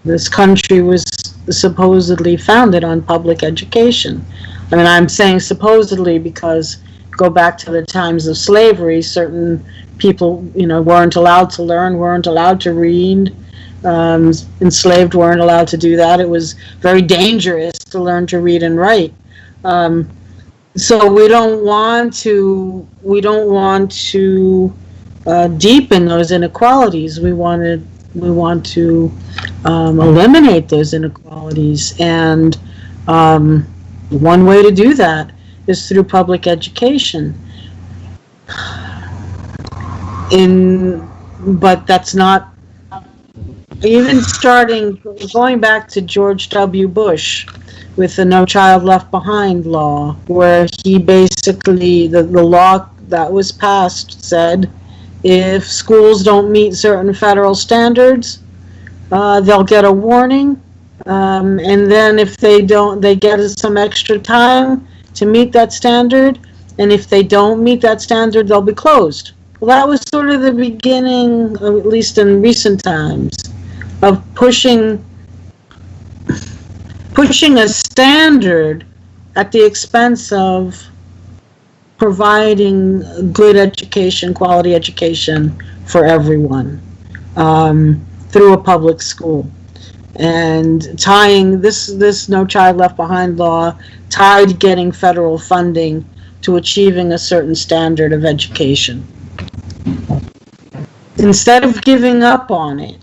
this country was supposedly founded on public education. I mean, I'm saying supposedly because go back to the times of slavery, certain people, weren't allowed to learn, weren't allowed to read. Enslaved weren't allowed to do that. It was very dangerous to learn to read and write. So we don't want to deepen those inequalities. We want to eliminate those inequalities, and one way to do that is through public education. But that's not even going back to George W. Bush with the No Child Left Behind law, where he basically, the law that was passed said if schools don't meet certain federal standards, they'll get a warning, and then if they don't, they get some extra time to meet that standard, and if they don't meet that standard, they'll be closed. Well, that was sort of the beginning, at least in recent times, of pushing a standard at the expense of providing good education, quality education for everyone through a public school. And tying this No Child Left Behind law tied getting federal funding to achieving a certain standard of education. Instead of giving up on it,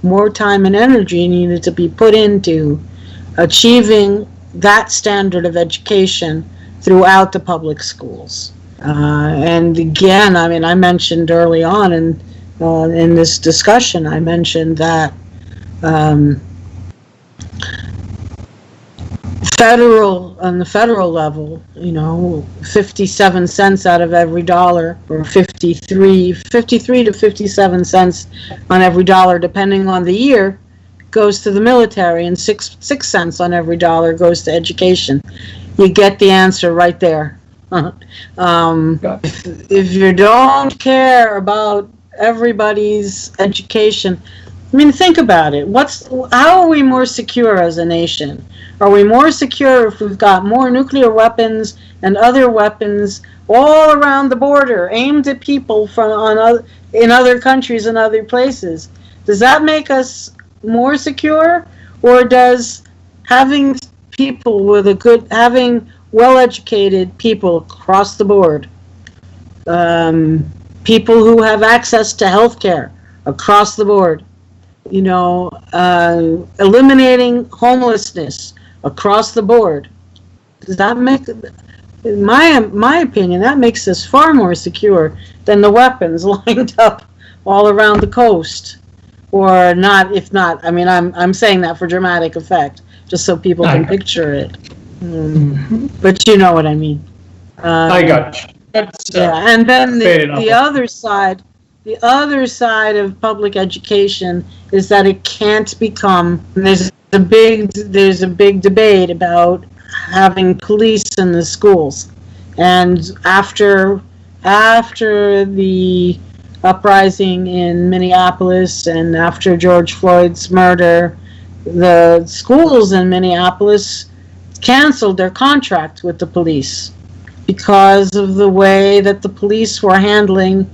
more time and energy needed to be put into achieving that standard of education throughout the public schools. And again, I mean, I mentioned early on in this discussion, I mentioned that on the federal level, 57 cents out of every dollar, or 53 to 57 cents on every dollar, depending on the year, goes to the military, and 6 cents on every dollar goes to education. You get the answer right there. If you don't care about everybody's education, I mean, think about it. How are we more secure as a nation? Are we more secure if we've got more nuclear weapons and other weapons all around the border aimed at people in other countries and other places? Does that make us more secure, or does having well-educated people across the board, people who have access to health care across the board, eliminating homelessness across the board, does that make, in my opinion, that makes us far more secure than the weapons lined up all around the coast? Or not, if not, I mean, I'm saying that for dramatic effect, just so people can picture it. But you know what I mean. I got you. Yeah, and then the other side of public education is that it can't become. There's a big debate about having police in the schools, and after the uprising in Minneapolis and after George Floyd's murder, the schools in Minneapolis canceled their contract with the police because of the way that the police were handling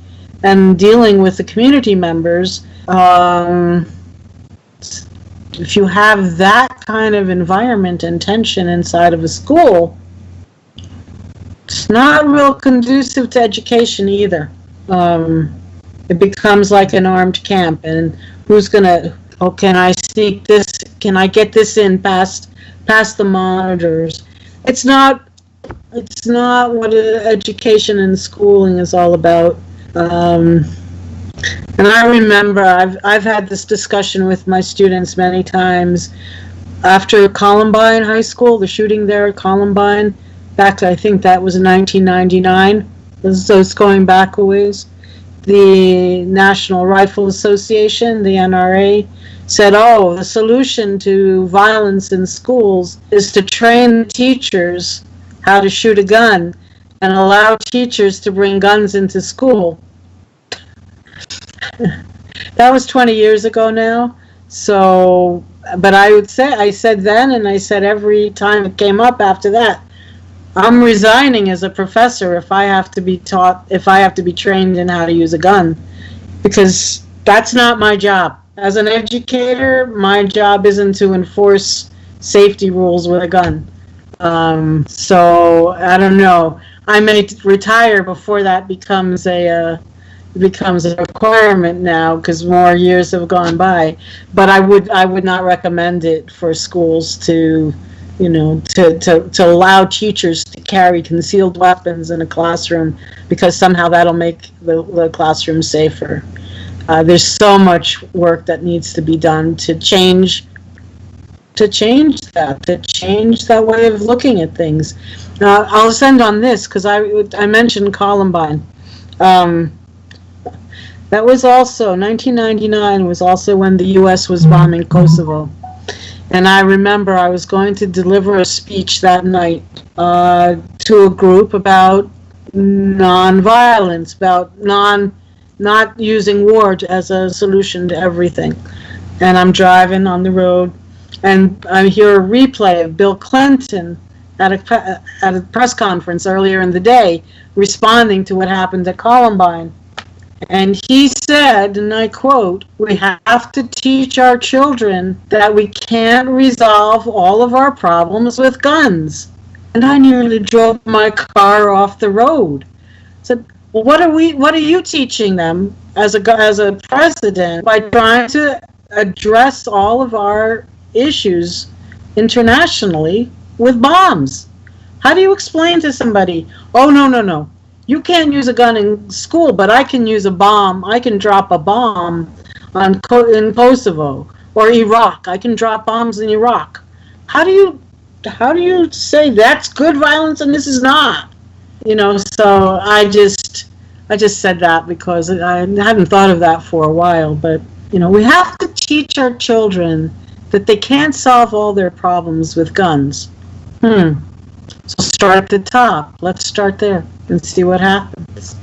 and dealing with the community members. If you have that kind of environment and tension inside of a school, it's not real conducive to education either. It becomes like an armed camp, and can I sneak this, can I get this in past the monitors? It's not what education and schooling is all about. And I remember I've had this discussion with my students many times after Columbine High School, the shooting there at Columbine, back, I think that was in 1999. So it's going back a ways. The National Rifle Association, the NRA, said, the solution to violence in schools is to train teachers how to shoot a gun and allow teachers to bring guns into school. That was 20 years ago now. So, but I said then, and I said every time it came up after that, I'm resigning as a professor if I have to be trained in how to use a gun, because that's not my job. As an educator, my job isn't to enforce safety rules with a gun. So I don't know. I may retire before that becomes a requirement now, because more years have gone by. But I would not recommend it for schools to allow teachers to carry concealed weapons in a classroom, because somehow that'll make the classroom safer. There's so much work that needs to be done to change that way of looking at things. I'll end on this, because I mentioned Columbine. That was also 1999 was also when the U.S. was bombing Kosovo. And I remember I was going to deliver a speech that night to a group about nonviolence, about not using war as a solution to everything. And I'm driving on the road, and I hear a replay of Bill Clinton at a press conference earlier in the day responding to what happened at Columbine. And he said, and I quote, "We have to teach our children that we can't resolve all of our problems with guns." And I nearly drove my car off the road. I said, well, what are you teaching them as a president by trying to address all of our issues internationally with bombs? How do you explain to somebody, oh, no. You can't use a gun in school, but I can use a bomb. I can drop a bomb in Kosovo or Iraq. I can drop bombs in Iraq. How do you say that's good violence and this is not? So I just said that because I hadn't thought of that for a while. But we have to teach our children that they can't solve all their problems with guns. So start at the top. Let's start there and see what happens.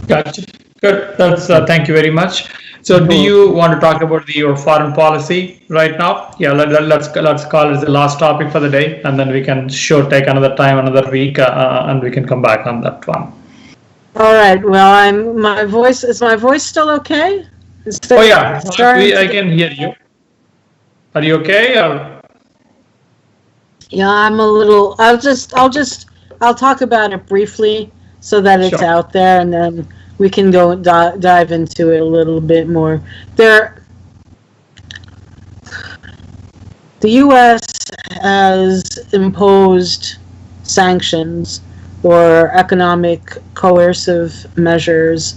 Gotcha. Good. That's thank you very much. So, do you want to talk about your foreign policy right now? Yeah, let's call it the last topic for the day, and then we can take another time, another week, and we can come back on that one. All right. Well, is my voice still okay? Oh yeah, I can hear you. Are you okay? Or? Yeah, I'm a little. I'll talk about it briefly so that it's out there, and then we can go dive into it a little bit more. The U.S. has imposed sanctions or economic coercive measures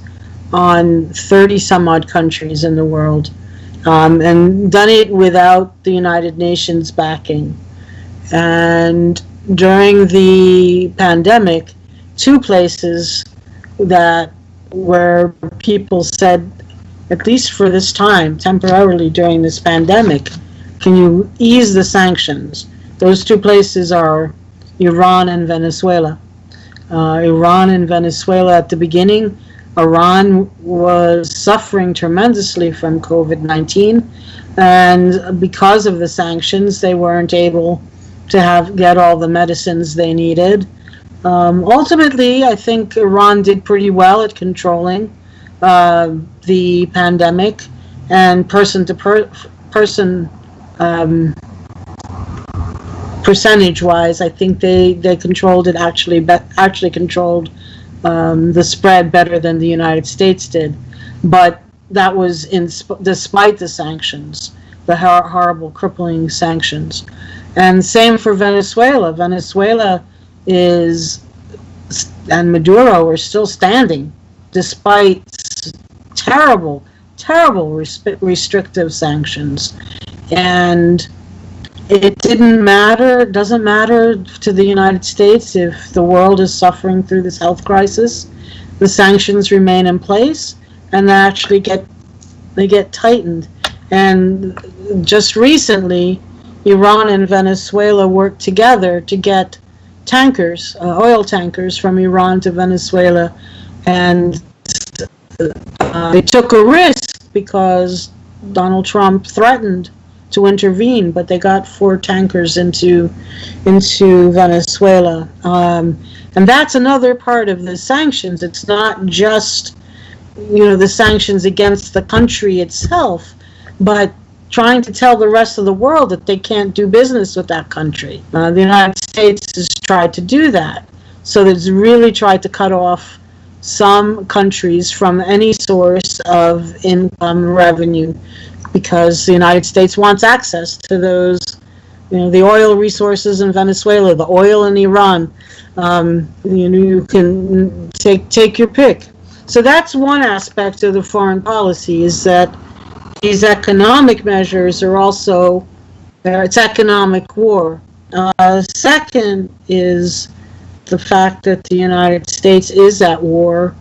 on 30 some odd countries in the world, and done it without the United Nations backing. And during the pandemic, two places where people said, at least for this time, temporarily during this pandemic, can you ease the sanctions? Those two places are Iran and Venezuela. Iran and Venezuela, at the beginning, Iran was suffering tremendously from COVID-19, and because of the sanctions, they weren't able to get all the medicines they needed. Ultimately, I think Iran did pretty well at controlling the pandemic, and person percentage-wise, I think they controlled it actually controlled the spread better than the United States did. But that was despite the sanctions, the horrible, crippling sanctions. And same for Venezuela. Venezuela and Maduro are still standing despite terrible restrictive sanctions. And it doesn't matter to the United States if the world is suffering through this health crisis. The sanctions remain in place, and they get tightened. And just recently, Iran and Venezuela worked together to get tankers, oil tankers from Iran to Venezuela, and they took a risk because Donald Trump threatened to intervene, but they got 4 tankers into Venezuela. And that's another part of the sanctions. It's not just, the sanctions against the country itself, but trying to tell the rest of the world that they can't do business with that country. The United States has tried to do that. So it's really tried to cut off some countries from any source of income revenue, because the United States wants access to those, the oil resources in Venezuela, the oil in Iran. You can take your pick. So that's one aspect of the foreign policy, is that these economic measures are also, it's economic war. Second is the fact that the United States is at war.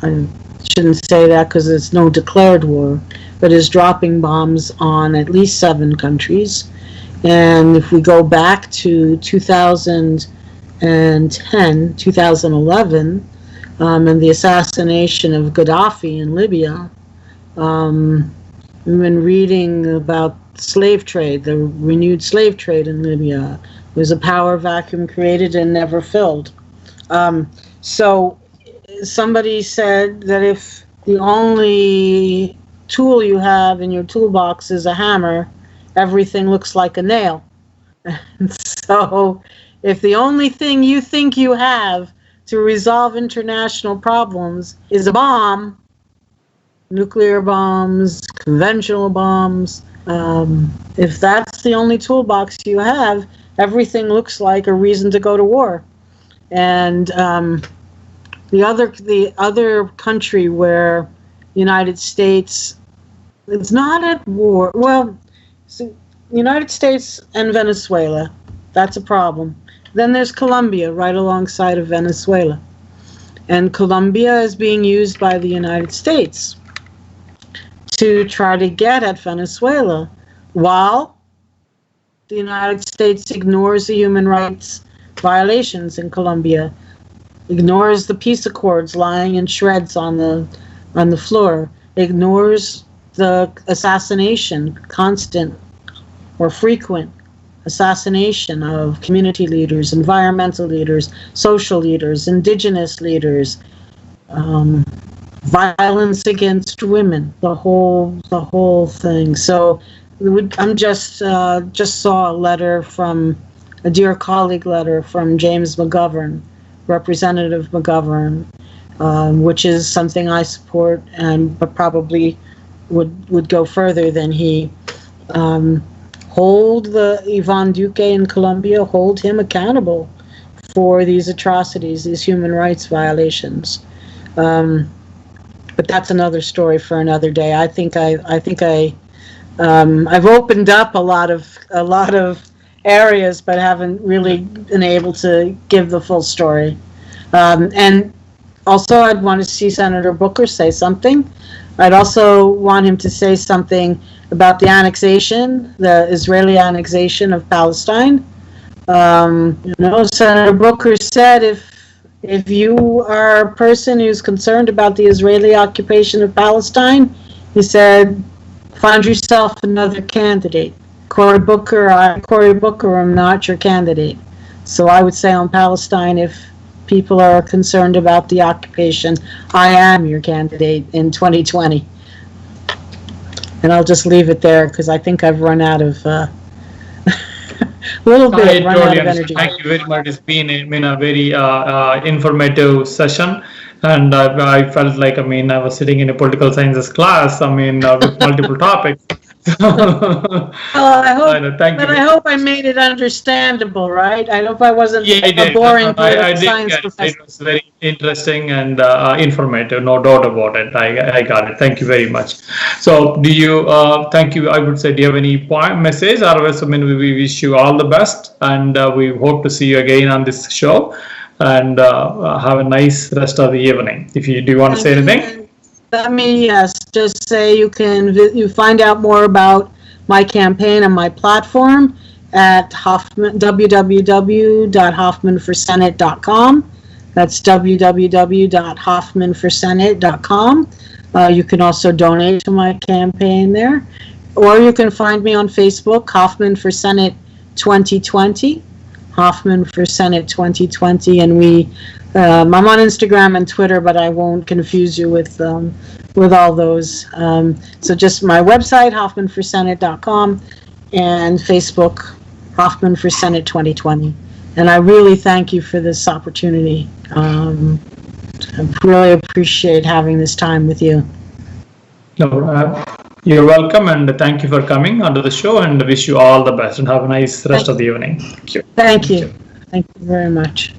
I shouldn't say that because there's no declared war, but is dropping bombs on at least 7 countries. And if we go back to 2010, 2011, and the assassination of Gaddafi in Libya, we've been reading about slave trade, the renewed slave trade in Libya. It was a power vacuum created and never filled. So somebody said that if the only tool you have in your toolbox is a hammer, everything looks like a nail. And so if the only thing you think you have to resolve international problems is a bomb, nuclear bombs, conventional bombs, if that's the only toolbox you have, everything looks like a reason to go to war. And the other country where United States is not at war, well, so United States and Venezuela, that's a problem. Then there's Colombia right alongside of Venezuela. And Colombia is being used by the United States to try to get at Venezuela, while the United States ignores the human rights violations in Colombia, ignores the peace accords lying in shreds on the floor, ignores the assassination, constant or frequent assassination of community leaders, environmental leaders, social leaders, indigenous leaders, violence against women, the whole thing. So I'm just saw a letter from a dear colleague letter from James McGovern, Representative McGovern, which is something I support, but probably would go further than he. Hold the Ivan Duque in Colombia, hold him accountable for these atrocities, these human rights violations. But that's another story for another day. I've opened up a lot of areas, but haven't really been able to give the full story. And also, I'd want to see Senator Booker say something. I'd also want him to say something about the annexation, the Israeli annexation of Palestine. Senator Booker said if you are a person who's concerned about the Israeli occupation of Palestine, he said, find yourself another candidate. Cory Booker, I'm not your candidate. So I would say on Palestine, if people are concerned about the occupation, I am your candidate in 2020. And I'll just leave it there because I think I've run out of run out of energy. Thank you very much. It's been a very informative session. And I felt like, I was sitting in a political sciences class, with multiple topics. I hope I made it understandable, right? I hope I wasn't a boring political science professor. It was very interesting and informative, no doubt about it. I got it. Thank you very much. So, do you? Thank you. I would say, do you have any message? Otherwise, we wish you all the best, and we hope to see you again on this show. And have a nice rest of the evening. Do you want to say anything? Let me just say you find out more about my campaign and my platform at www.hoffmanforsenate.com. That's www.hoffmanforsenate.com. You can also donate to my campaign there. Or you can find me on Facebook, Hoffman for Senate 2020. Hoffman for Senate 2020. And I'm on Instagram and Twitter, but I won't confuse you with all those. So just my website, hoffmanforsenate.com, and Facebook, Hoffman for Senate 2020. And I really thank you for this opportunity. I really appreciate having this time with you. No, you're welcome, and thank you for coming onto the show, and wish you all the best and have a nice rest of the evening. Thank you. Thank you. Thank you very much.